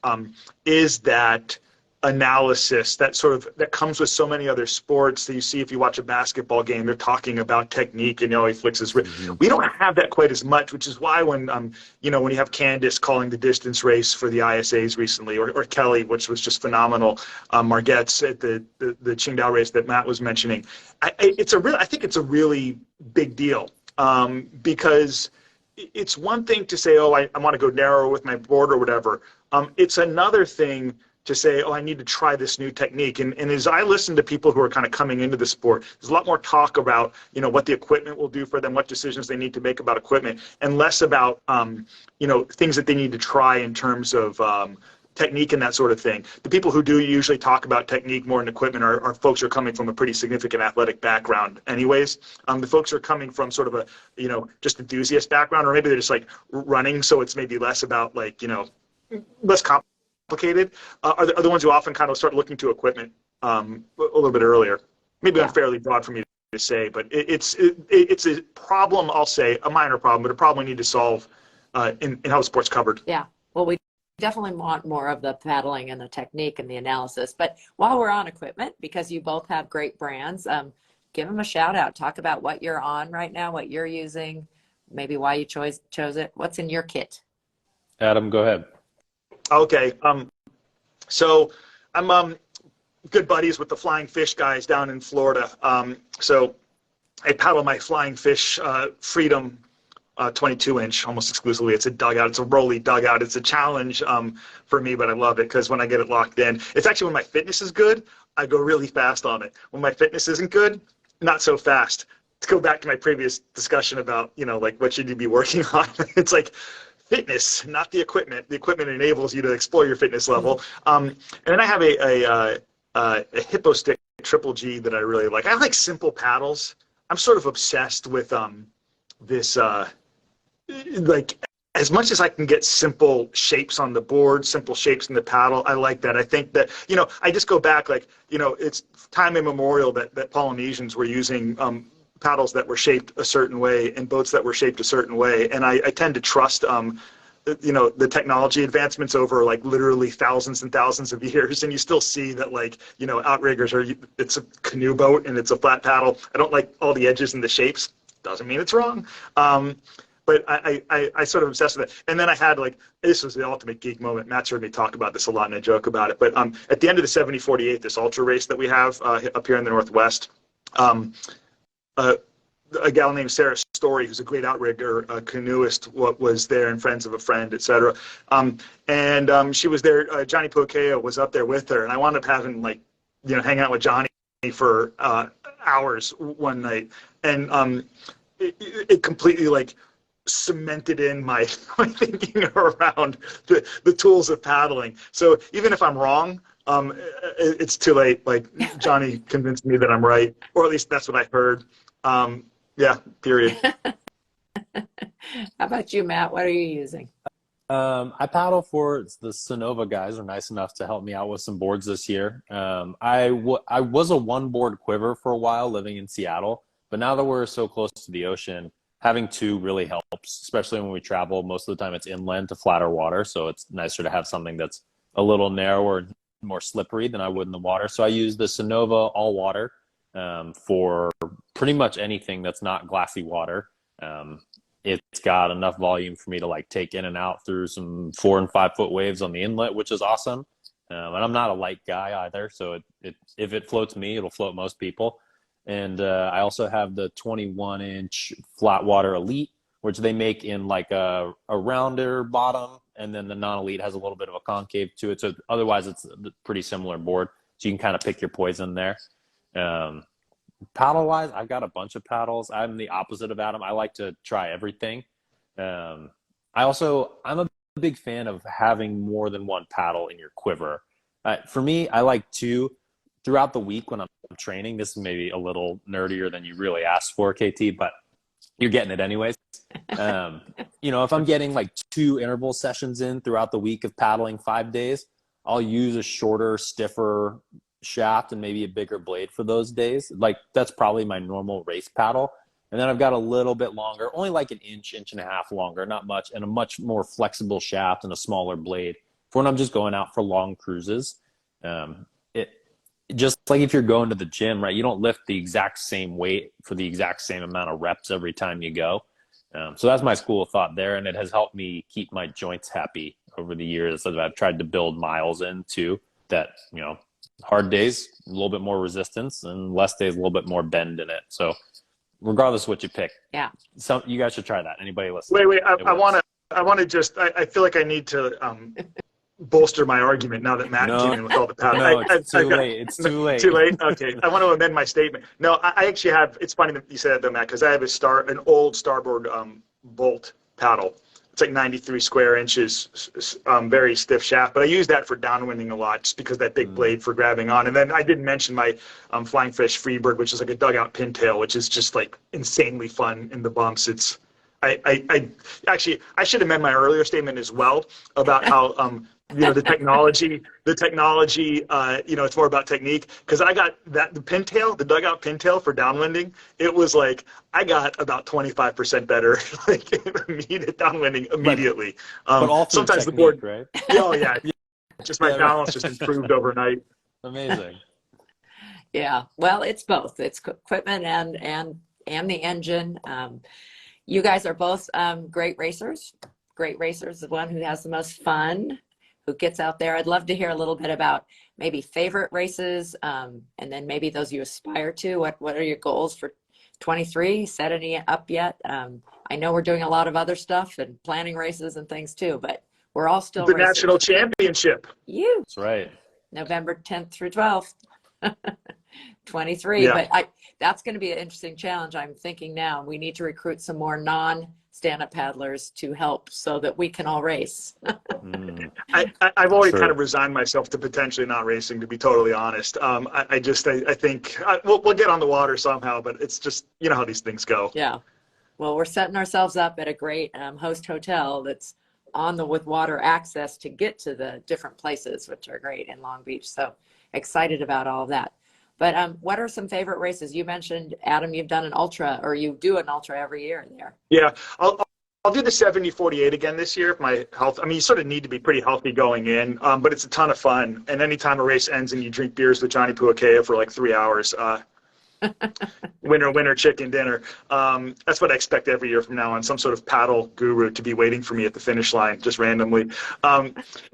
is that analysis that comes with so many other sports that you see. If you watch a basketball game, they're talking about technique, and he flicks his wrist. Mm-hmm. We don't have that quite as much, which is why when when you have Candace calling the distance race for the ISAs recently, or Kelly, which was just phenomenal, Margette's at the Qingdao race that Matt was mentioning, I think it's a really big deal, because it's one thing to say, oh, I want to go narrower with my board or whatever. It's another thing to say, oh, I need to try this new technique. And as I listen to people who are kind of coming into the sport, there's a lot more talk about, what the equipment will do for them, what decisions they need to make about equipment, and less about, things that they need to try in terms of technique and that sort of thing. The people who do usually talk about technique more than equipment are folks who are coming from a pretty significant athletic background anyways. The folks who are coming from sort of a, just enthusiast background, or maybe they're just like running, so it's maybe less about like, less complicated, are the ones who often kind of start looking to equipment a little bit earlier. Maybe unfairly broad for me to say, but it's a problem, I'll say, a minor problem, but a problem we need to solve in how the sport's covered. Yeah, well, we definitely want more of the paddling and the technique and the analysis. But while we're on equipment, because you both have great brands, give them a shout out. Talk about what you're on right now, what you're using, maybe why you chose it. What's in your kit? Adam, go ahead. Okay, so I'm good buddies with the Flying Fish guys down in Florida. So I paddle my Flying Fish Freedom 22-inch almost exclusively. It's a dugout. It's a rolly dugout. It's a challenge for me, but I love it because when I get it locked in, it's actually when my fitness is good, I go really fast on it. When my fitness isn't good, not so fast. To go back to my previous discussion about, like what should you be working on? It's like fitness, not the equipment. The equipment enables you to explore your fitness level. And then I have a Hippo Stick Triple G that I really like. I like simple paddles. I'm sort of obsessed with this, like, as much as I can get simple shapes on the board, simple shapes in the paddle, I like that. I think that, I just go back, like, it's time immemorial that Polynesians were using paddles that were shaped a certain way and boats that were shaped a certain way. And I tend to trust, the technology advancements over like literally thousands and thousands of years. And you still see that, like, outriggers it's a canoe boat and it's a flat paddle. I don't like all the edges and the shapes. Doesn't mean it's wrong. But I sort of obsessed with it. And then I had, like, this was the ultimate geek moment. Matt's heard me talk about this a lot and I joke about it. But at the end of the 7048, this ultra race that we have up here in the Northwest, a gal named Sarah Story, who's a great outrigger, a canoeist, was there, and friends of a friend, etc. And she was there. Johnny Pokeo was up there with her, and I wound up having, like, hang out with Johnny for hours one night, and it completely, like, cemented in my thinking around the tools of paddling. So even if I'm wrong, it's too late. Like, Johnny convinced me that I'm right, or at least that's what I heard. Yeah, period. How about you, Matt? What are you using? I paddle for the Sonova guys. Are nice enough to help me out with some boards this year. I was a one board quiver for a while living in Seattle, but now that we're so close to the ocean, having two really helps, especially when we travel. Most of the time it's inland to flatter water, so it's nicer to have something that's a little narrower, more slippery than I would in the water. So I use the Sonova all water for pretty much anything that's not glassy water. It's got enough volume for me to, like, take in and out through some 4 and 5 foot waves on the inlet, which is awesome. And I'm not a light guy either, so if it floats me, it'll float most people. And I also have the 21-inch flat water Elite, which they make in like a rounder bottom, and then the non-Elite has a little bit of a concave to it. So otherwise, it's a pretty similar board, so you can kind of pick your poison there. Paddle-wise, I've got a bunch of paddles. I'm the opposite of Adam. I like to try everything. I'm a big fan of having more than one paddle in your quiver. For me, I like two throughout the week when I'm training. This is maybe a little nerdier than you really asked for, KT, but you're getting it anyways. If I'm getting like 2 interval sessions in throughout the week of paddling 5 days, I'll use a shorter, stiffer shaft and maybe a bigger blade for those days. Like that's probably my normal race paddle. And then I've got a little bit longer, only like an inch and a half longer, not much, and a much more flexible shaft and a smaller blade for when I'm just going out for long cruises. Just like if you're going to the gym, right? You don't lift the exact same weight for the exact same amount of reps every time you go. So that's my school of thought there, and it has helped me keep my joints happy over the years that I've tried to build miles into that, hard days, a little bit more resistance, and less days, a little bit more bend in it. So regardless of what you pick, you guys should try that. Anybody listening? Wait, I want to just, I feel like I need to bolster my argument now that Matt came in with all the paddle. No, it's too late. It's too late. Too late? Okay. I want to amend my statement. No, I actually have, it's funny that you said that though, Matt, because I have an old starboard bolt paddle. It's like 93 square inches, very stiff shaft, but I use that for downwinding a lot just because that big blade for grabbing on. And then I didn't mention my Flying Fish Freebird, which is like a dugout pintail, which is just like insanely fun in the bumps. I should amend my earlier statement as well about how the technology, it's more about technique. Because I got the dugout pintail for downwinding. It was like I got about 25% better, like immediate downwinding immediately. But all sometimes technique, the board, right? Oh yeah, just my balance just improved overnight. Amazing. Yeah, well, it's both. It's equipment and the engine. You guys are both great racers. Great racers, the one who has the most fun, who gets out there. I'd love to hear a little bit about maybe favorite races, and then maybe those you aspire to. What are your goals for 23? Set any up yet? I know we're doing a lot of other stuff and planning races and things too, but we're all still the racers. National Championship. That's right. November 10th through 12th. 23, yeah. But that's going to be an interesting challenge. I'm thinking now we need to recruit some more non-stand-up paddlers to help so that we can all race. I've already kind of resigned myself to potentially not racing, to be totally honest. I think we'll get on the water somehow, but it's just, how these things go. Yeah. Well, we're setting ourselves up at a great host hotel that's with water access to get to the different places, which are great in Long Beach. So excited about all of that. But what are some favorite races? You mentioned, Adam, you've done an ultra, or you do an ultra every year there. Yeah, I'll do the 70-48 again this year if my health. I mean, you sort of need to be pretty healthy going in, but it's a ton of fun. And anytime a race ends and you drink beers with Johnny Puakea for like 3 hours, winner chicken dinner. That's what I expect every year from now on. Some sort of paddle guru to be waiting for me at the finish line just randomly.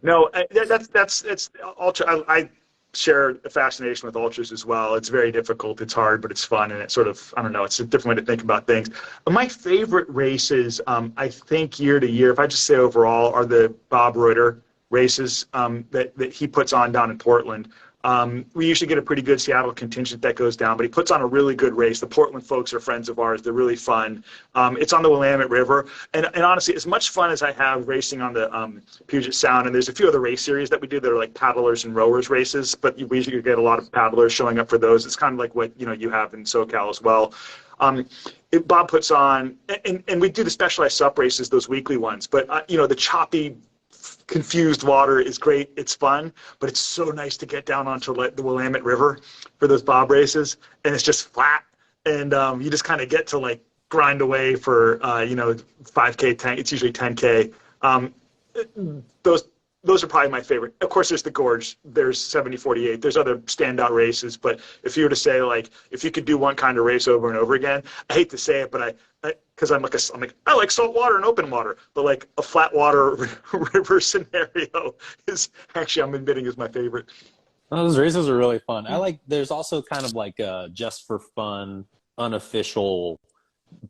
It's ultra. I share a fascination with ultras as well. It's very difficult, it's hard, but it's fun, and it's sort of, I don't know, it's a different way to think about things. My favorite races, I think year to year, if I just say overall, are the Bob Reuter races that he puts on down in Portland. We usually get a pretty good Seattle contingent that goes down, but he puts on a really good race. The Portland folks are friends of ours. They're really fun. It's on the Willamette River. And honestly, as much fun as I have racing on the Puget Sound, and there's a few other race series that we do that are like paddlers and rowers races, but we usually get a lot of paddlers showing up for those. It's kind of like what you have in SoCal as well. Bob puts on, and we do the specialized sup races, those weekly ones, but the choppy, confused water is great. It's fun, but it's so nice to get down onto the Willamette River for those Bob races, and it's just flat, and you just kind of get to like grind away for 5K, 10. It's usually 10K. Those are probably my favorite. Of course, there's the Gorge. There's 70-48. There's other standout races, but if you were to say, like, if you could do one kind of race over and over again, I hate to say it, but because I'm like, I like salt water and open water, but like a flat water river scenario is actually, I'm admitting, is my favorite. Those races are really fun. There's also kind of like a just for fun, unofficial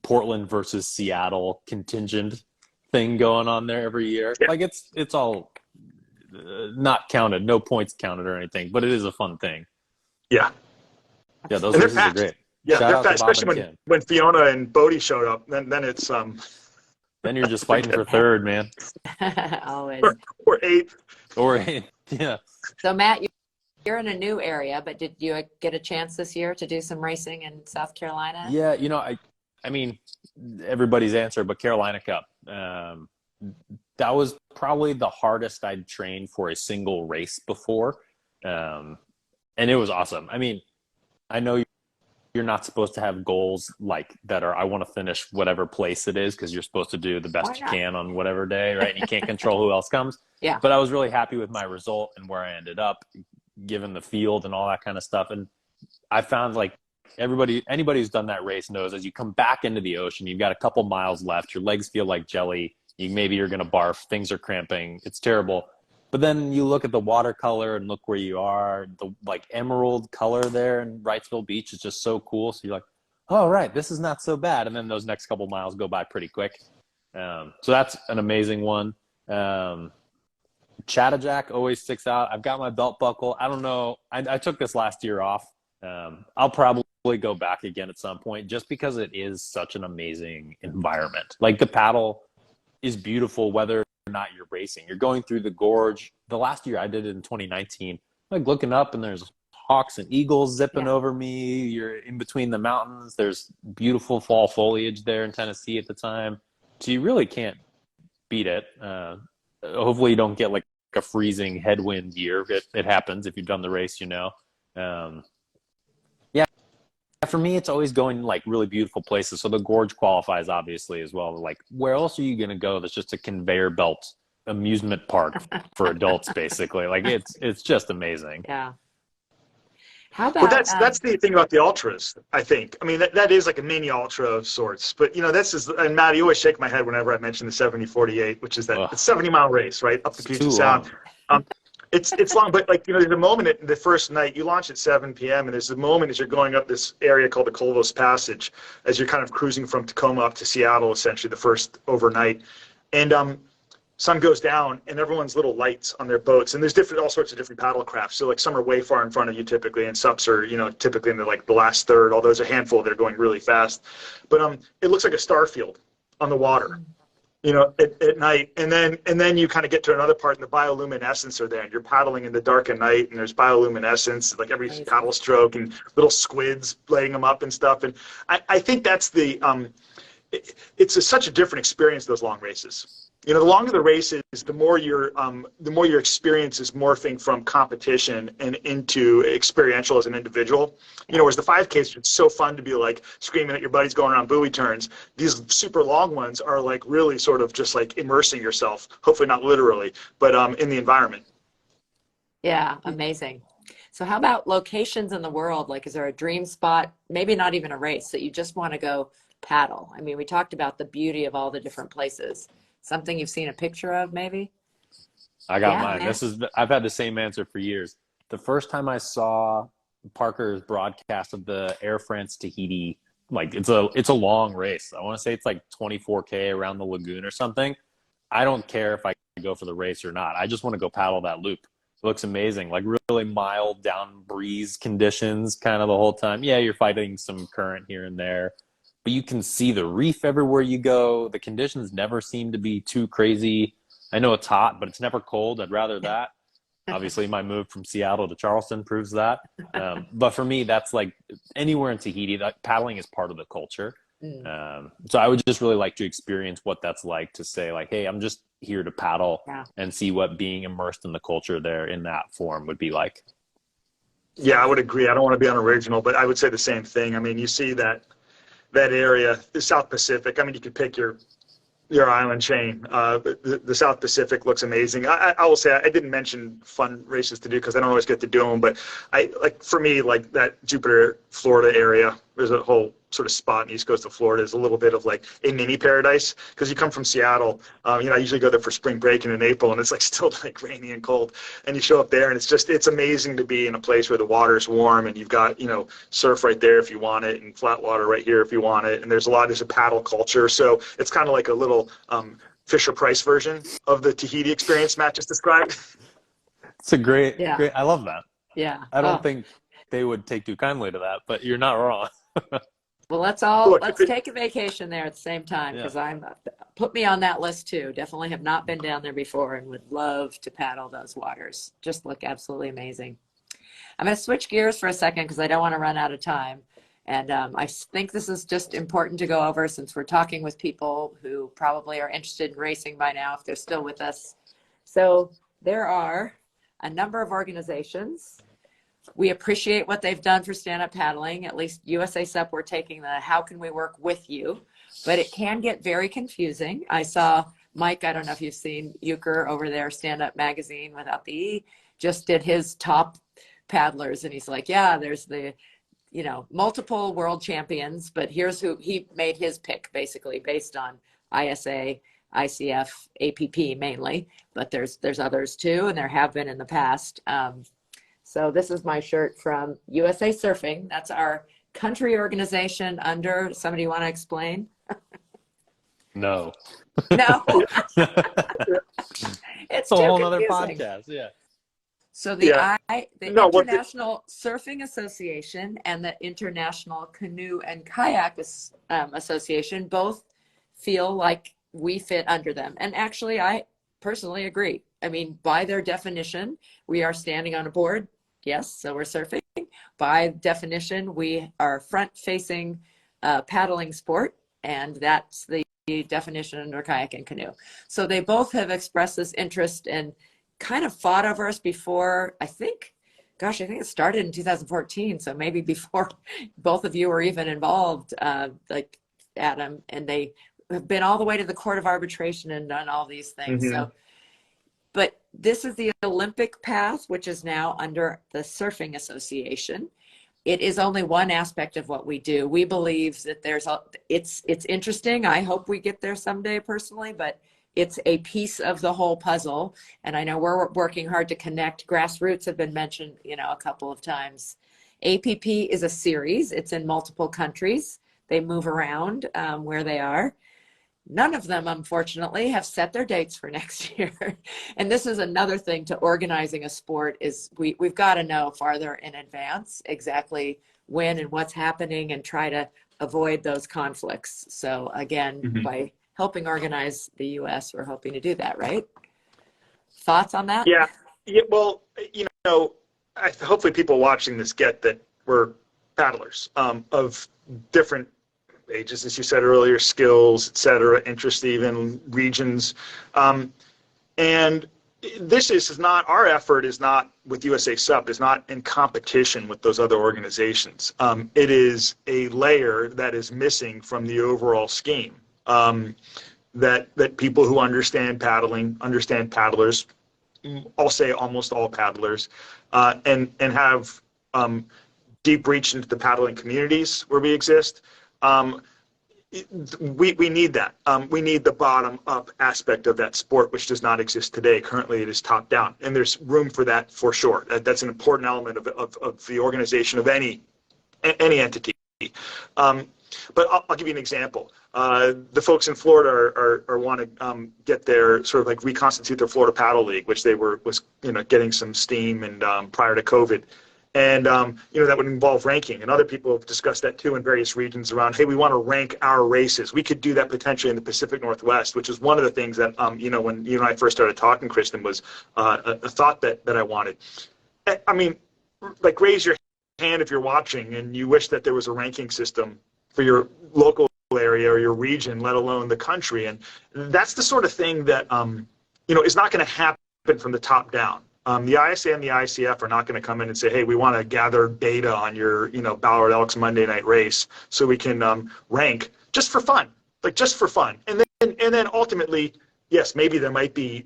Portland versus Seattle contingent thing going on there every year. Yeah. Like it's all not counted, no points counted or anything, but it is a fun thing. Yeah. Yeah, those And they're races are fast. great. Yeah, Shout they're out fast, to Bob especially and Kim. when Fiona and Bodie showed up. Then it's Then you're just fighting for third, man. Always. or eighth. Or yeah. So Matt, you're in a new area, but did you get a chance this year to do some racing in South Carolina? Yeah, I mean, everybody's answer, but Carolina Cup. That was probably the hardest I'd trained for a single race before. And it was awesome. I mean, I know you're not supposed to have goals like that are, I want to finish whatever place it is, because you're supposed to do the best you can on whatever day, right? And you can't control who else comes. Yeah. But I was really happy with my result and where I ended up, given the field and all that kind of stuff. And I found like anybody who's done that race knows, as you come back into the ocean, you've got a couple miles left, your legs feel like jelly, maybe you're going to barf, things are cramping, it's terrible. But then you look at the watercolor and look where you are, the like emerald color there in Wrightsville Beach is just so cool. So you're like, oh, right, this is not so bad. And then those next couple miles go by pretty quick. So that's an amazing one. Chattajack always sticks out. I've got my belt buckle. I don't know. I took this last year off. I'll probably go back again at some point, just because it is such an amazing environment. Like the paddle is beautiful, whether or not you're racing. You're going through the gorge. The last year I did it in 2019, like looking up and there's hawks and eagles zipping over me. You're in between the mountains. There's beautiful fall foliage there in Tennessee at the time. So you really can't beat it. Hopefully you don't get like a freezing headwind year. It happens if you've done the race, Yeah, for me, it's always going like really beautiful places. So the gorge qualifies obviously as well. Like, where else are you going to go? That's just a conveyor belt amusement park for adults, basically. Like it's just amazing. Yeah. How about? Well, that's the thing about the ultras, I think. I mean, that is like a mini ultra of sorts. But this is, and Matt, you always shake my head whenever I mention the 70-48, which is that it's 70-mile race, right, up the Puget Sound. It's long, but like there's a moment at the first night. You launch at 7 p.m. and there's a moment as you're going up this area called the Colvos Passage, as you're kind of cruising from Tacoma up to Seattle, essentially the first overnight, and sun goes down and everyone's little lights on their boats, and there's all sorts of different paddle crafts. So like some are way far in front of you typically, and SUPs are typically in the last third. Although there's a handful that are going really fast, but it looks like a star field on the water. At night, and then you kind of get to another part, and the bioluminescence are there, and you're paddling in the dark at night, and there's bioluminescence, like every paddle stroke, and little squids lighting them up and stuff. And I think that's it's such a different experience, those long races. The longer the race is, the more your experience is morphing from competition and into experiential as an individual. Whereas the 5Ks, it's so fun to be like screaming at your buddies going around buoy turns. These super long ones are like really sort of just like immersing yourself, hopefully not literally, but in the environment. Yeah, amazing. So how about locations in the world? Like, is there a dream spot, maybe not even a race, that you just want to go paddle? I mean, we talked about the beauty of all the different places. Something you've seen a picture of, maybe? I got mine. I've had the same answer for years. The first time I saw Parker's broadcast of the Air France Tahiti, like it's a long race. I want to say it's like 24K around the lagoon or something. I don't care if I go for the race or not. I just want to go paddle that loop. It looks amazing, like really mild down breeze conditions kind of the whole time. Yeah, you're fighting some current here and there, but you can see the reef everywhere you go. The conditions never seem to be too crazy. I know it's hot, but it's never cold. I'd rather that. Obviously, my move from Seattle to Charleston proves that. But for me, that's like anywhere in Tahiti, that paddling is part of the culture. So I would just really like to experience what that's like, to say like, hey, I'm just here to paddle and see what being immersed in the culture there in that form would be like. Yeah, I would agree. I don't want to be unoriginal, but I would say the same thing. I mean, you see that area, the South Pacific. I mean, you could pick your island chain. The South Pacific looks amazing. I will say I didn't mention fun races to do because I don't always get to do them, but for me, like that Jupiter, Florida area, there's a whole sort of spot in the East Coast of Florida is a little bit of like a mini paradise, because you come from Seattle. You know, I usually go there for spring break in April, and it's like still like rainy and cold. And you show up there, and it's amazing to be in a place where the water's warm, and you've got, you know, surf right there if you want it, and flat water right here if you want it. And there's a paddle culture, so it's kind of like a little Fisher Price version of the Tahiti experience Matt just described. It's a great, Yeah. great. I love that. Yeah. I don't think they would take too kindly to that, but you're not wrong. Well, let's take a vacation there at the same time, because put me on that list too. Definitely have not been down there before and would love to paddle those waters. Just look absolutely amazing. I'm going to switch gears for a second because I don't want to run out of time. And I think this is just important to go over, since we're talking with people who probably are interested in racing by now, if they're still with us. So there are a number of organizations. We appreciate what they've done for stand-up paddling. At least USA SUP, we're taking the how can we work with you, but it can get very confusing. I saw Mike, I don't know if you've seen Euchre over there, Stand Up Magazine without the E, just did his top paddlers, and he's like, yeah, there's the, you know, multiple world champions, but here's who he made his pick, basically based on ISA, ICF, APP mainly, but there's others too, and there have been in the past. So this is my shirt from USA Surfing. That's our country organization under, somebody want to explain? No. No. It's a whole other podcast. Yeah. So the International Surfing Association and the International Canoe and Kayak Association both feel like we fit under them. And actually, I personally agree. I mean, by their definition, we are standing on a board. Yes, so we're surfing. By definition, we are front-facing paddling sport, and that's the definition under kayak and canoe. So they both have expressed this interest and kind of fought over us before, I think it started in 2014, so maybe before both of you were even involved, like Adam, and they have been all the way to the Court of Arbitration and done all these things. Mm-hmm. So, but this is the Olympic path, which is now under the Surfing Association. It is only one aspect of what we do. We believe that it's interesting. I hope we get there someday personally, but it's a piece of the whole puzzle. And I know we're working hard to connect. Grassroots have been mentioned, a couple of times. APP is a series. It's in multiple countries. They move around where they are. None of them, unfortunately, have set their dates for next year. And this is another thing to organizing a sport, is we've got to know farther in advance exactly when and what's happening and try to avoid those conflicts. So again, by helping organize the U.S., we're hoping to do that, right? Thoughts on that? Yeah. Well, hopefully people watching this get that we're paddlers of different ages, as you said earlier, skills, et cetera, interest, even regions. And this is not, our effort is not with USA SUP, is not in competition with those other organizations. It is a layer that is missing from the overall scheme. That people who understand paddling, understand paddlers, I'll say almost all paddlers, and have deep reach into the paddling communities where we exist. We need that. We need the bottom-up aspect of that sport, which does not exist today. Currently, it is top-down, and there's room for that for sure. That's an important element of the organization of any entity. But I'll give you an example. The folks in Florida are want to get their sort of like reconstitute their Florida Paddle League, which was getting some steam and prior to COVID. And, that would involve ranking. And other people have discussed that too in various regions around, hey, we want to rank our races. We could do that potentially in the Pacific Northwest, which is one of the things that, when you and I first started talking, Kristen, was a thought that I wanted. I mean, like, raise your hand if you're watching and you wish that there was a ranking system for your local area or your region, let alone the country. And that's the sort of thing that, is not going to happen from the top down. The ISA and the ICF are not going to come in and say, hey, we want to gather data on your, Ballard Elks Monday night race so we can rank just for fun, And then ultimately, yes, maybe there might be,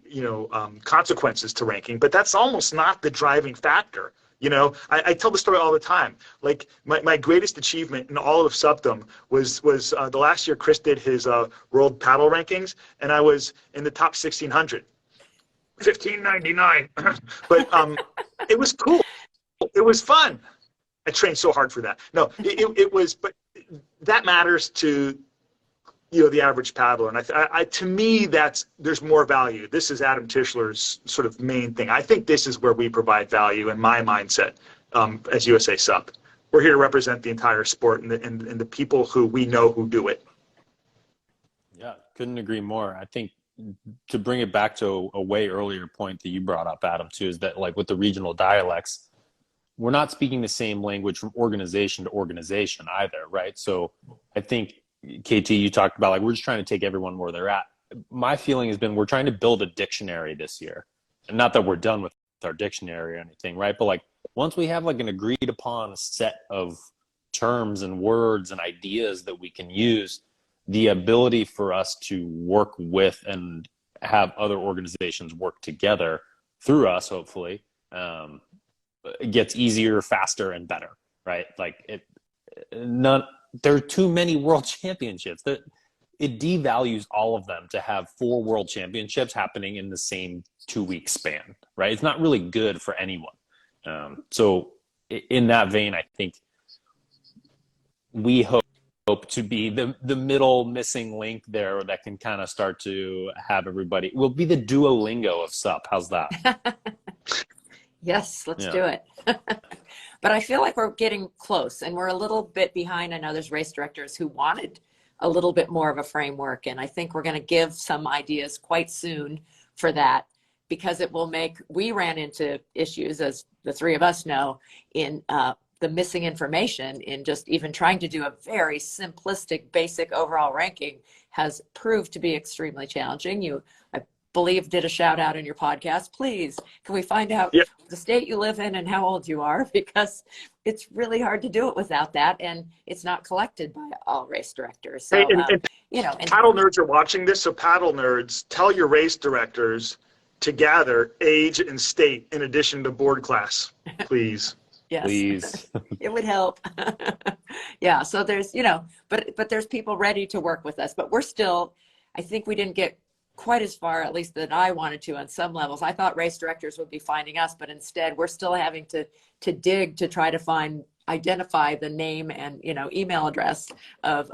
consequences to ranking, but that's almost not the driving factor. You know, I tell the story all the time. Like my greatest achievement in all of Supdom was the last year Chris did his world paddle rankings, and I was in the top 1600, 1599. But it was cool. It was fun. I trained so hard for that. No, it was, but that matters to, you know, the average paddler. And to me, there's more value. This is Adam Tischler's sort of main thing. I think this is where we provide value in my mindset as USA Sup. We're here to represent the entire sport and the people who we know who do it. Yeah, couldn't agree more. I think to bring it back to a way earlier point that you brought up, Adam, too, is that like with the regional dialects, we're not speaking the same language from organization to organization either, right? So I think, KT, you talked about like we're just trying to take everyone where they're at. My feeling has been we're trying to build a dictionary this year. And not that we're done with our dictionary or anything, right? But like once we have like an agreed upon set of terms and words and ideas that we can use, the ability for us to work with and have other organizations work together through us, hopefully, it gets easier, faster, and better, right? Like there are too many world championships that it devalues all of them to have 4 world championships happening in the same 2-week span, right? It's not really good for anyone. So in that vein, I think we hope to be the middle missing link there that can kind of start to have everybody. We'll be the Duolingo of SUP. How's that? Yes, let's do it. But I feel like we're getting close, and we're a little bit behind. I know there's race directors who wanted a little bit more of a framework, and I think we're going to give some ideas quite soon for that, because it will make, we ran into issues, as the three of us know, in the missing information in just even trying to do a very simplistic, basic overall ranking has proved to be extremely challenging. You, I believe, did a shout out in your podcast. Please, can we find out the state you live in and how old you are? Because it's really hard to do it without that, and it's not collected by all race directors. So, you know, and paddle nerds are watching this, so paddle nerds, tell your race directors to gather age and state in addition to board class, please. Yes, please. It would help. Yeah, so there's, you know, but there's people ready to work with us, but we're still, I think we didn't get quite as far, at least that I wanted to on some levels. I thought race directors would be finding us, but instead we're still having to dig to try to identify the name and, you know, email address of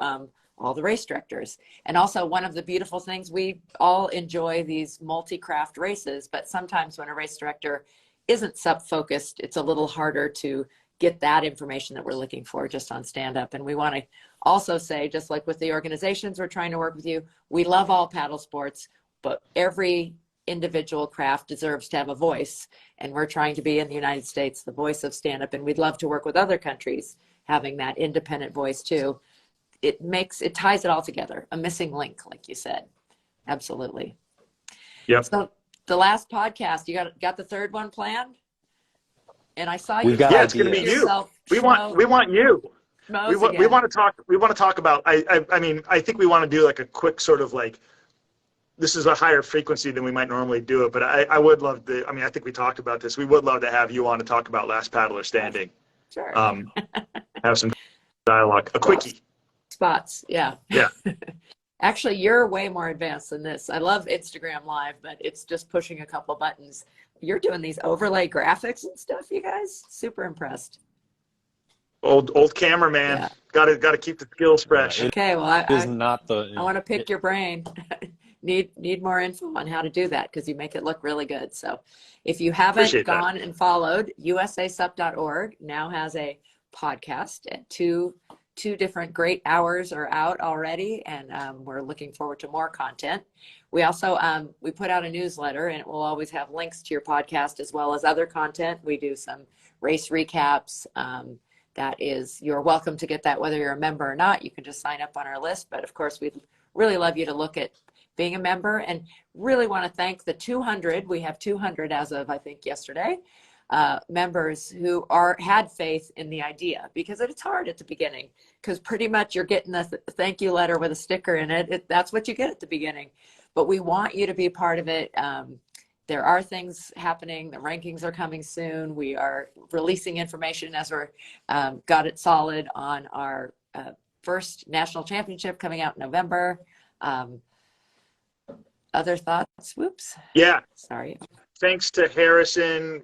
all the race directors. And also, one of the beautiful things, we all enjoy these multi-craft races, but sometimes when a race director isn't SUP focused, it's a little harder to get that information that we're looking for just on stand up. And we want to also say, just like with the organizations we're trying to work with you, we love all paddle sports, but every individual craft deserves to have a voice. And we're trying to be, in the United States, the voice of stand up. And we'd love to work with other countries having that independent voice too. It ties it all together, a missing link, like you said. Absolutely. Yep. So the last podcast, you got the third one planned? And I saw We've you. got Yeah, it's going to be you. We want you. We want to talk about. I mean, I think we want to do like a quick sort of like. This is a higher frequency than we might normally do it, but I would love to. I mean, I think we talked about this. We would love to have you on to talk about Last Paddler Standing. Sure. Have some dialogue. A quickie. Spots. Yeah. Yeah. Actually, you're way more advanced than this. I love Instagram Live, but it's just pushing a couple buttons. You're doing these overlay graphics and stuff, you guys. Super impressed. Old cameraman. Yeah. Got to keep the skills fresh. Okay, well, I I want to pick your brain. Need more info on how to do that, because you make it look really good. So if you haven't gone and followed, usasup.org now has a podcast, at two different great hours are out already, and we're looking forward to more content. We also we put out a newsletter, and it will always have links to your podcast as well as other content. We do some race recaps. You're welcome to get that whether you're a member or not. You can just sign up on our list, but of course we'd really love you to look at being a member, and really want to thank the 200. We have 200 as of, I think, yesterday. Members who had faith in the idea, because it's hard at the beginning, because pretty much you're getting a thank you letter with a sticker in it. That's what you get at the beginning, but we want you to be a part of it. there are things happening. The rankings are coming soon. We are releasing information as we're got it solid on our first national championship coming out in November. Other thoughts? Whoops. Yeah. Sorry. Thanks to Harrison,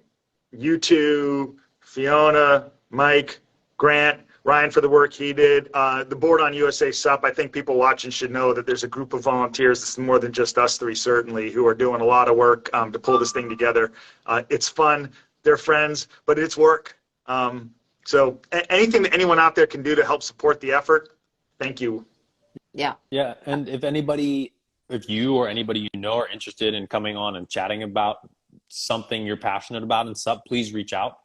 you two, Fiona, Mike, Grant, Ryan for the work he did. The board on USA Sup, I think people watching should know that there's a group of volunteers. This is more than just us three, certainly, who are doing a lot of work to pull this thing together. It's fun. They're friends, but it's work. So anything that anyone out there can do to help support the effort, thank you. Yeah. Yeah, and if you or anybody you know are interested in coming on and chatting about something you're passionate about in SUP, please reach out.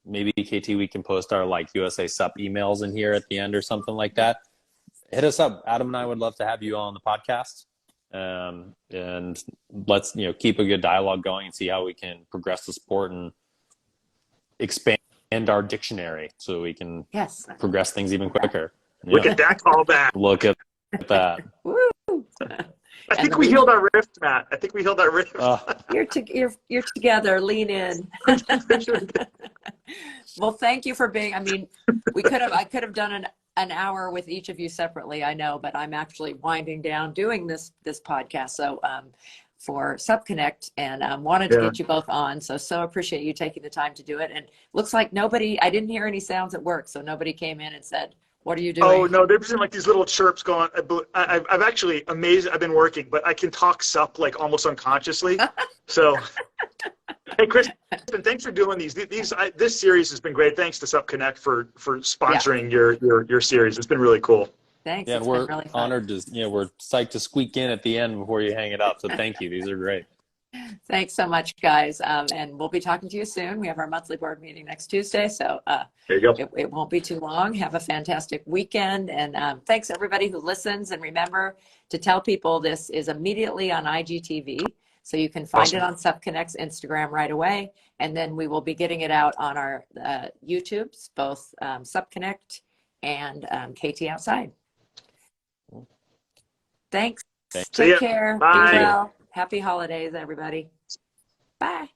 Maybe KT, we can post our like USA SUP emails in here at the end or something like that. Hit us up. Adam and I would love to have you on the podcast. And let's keep a good dialogue going and see how we can progress the sport and expand our dictionary so we can progress things even quicker. Look at that callback. Look at that. Woo! I think we healed our rift, Matt. I think we healed our rift. You're together. Lean in. Well, thank you for being. I mean, I could have done an hour with each of you separately. I know, but I'm actually winding down doing this podcast. So for SubConnect, and wanted to get you both on. So appreciate you taking the time to do it. And looks like I didn't hear any sounds at work, so nobody came in and said, "What are you doing?" Oh no, there's been like these little chirps going. I've actually amazed. I've been working, but I can talk SUP like almost unconsciously. So, hey, Kristen, thanks for doing these. This series has been great. Thanks to SUP Connect for sponsoring your series. It's been really cool. Thanks. Yeah, it's we're been really fun. honored to. We're psyched to squeak in at the end before you hang it up. So thank you. These are great. Thanks so much, guys. And we'll be talking to you soon. We have our monthly board meeting next Tuesday. So there you go. It won't be too long. Have a fantastic weekend. And thanks everybody who listens. And remember to tell people this is immediately on IGTV. So you can find it on SubConnect's Instagram right away. And then we will be getting it out on our YouTubes, both SubConnect and KT Outside. Thanks. Take care. Bye. Be well. Happy holidays, everybody. Bye.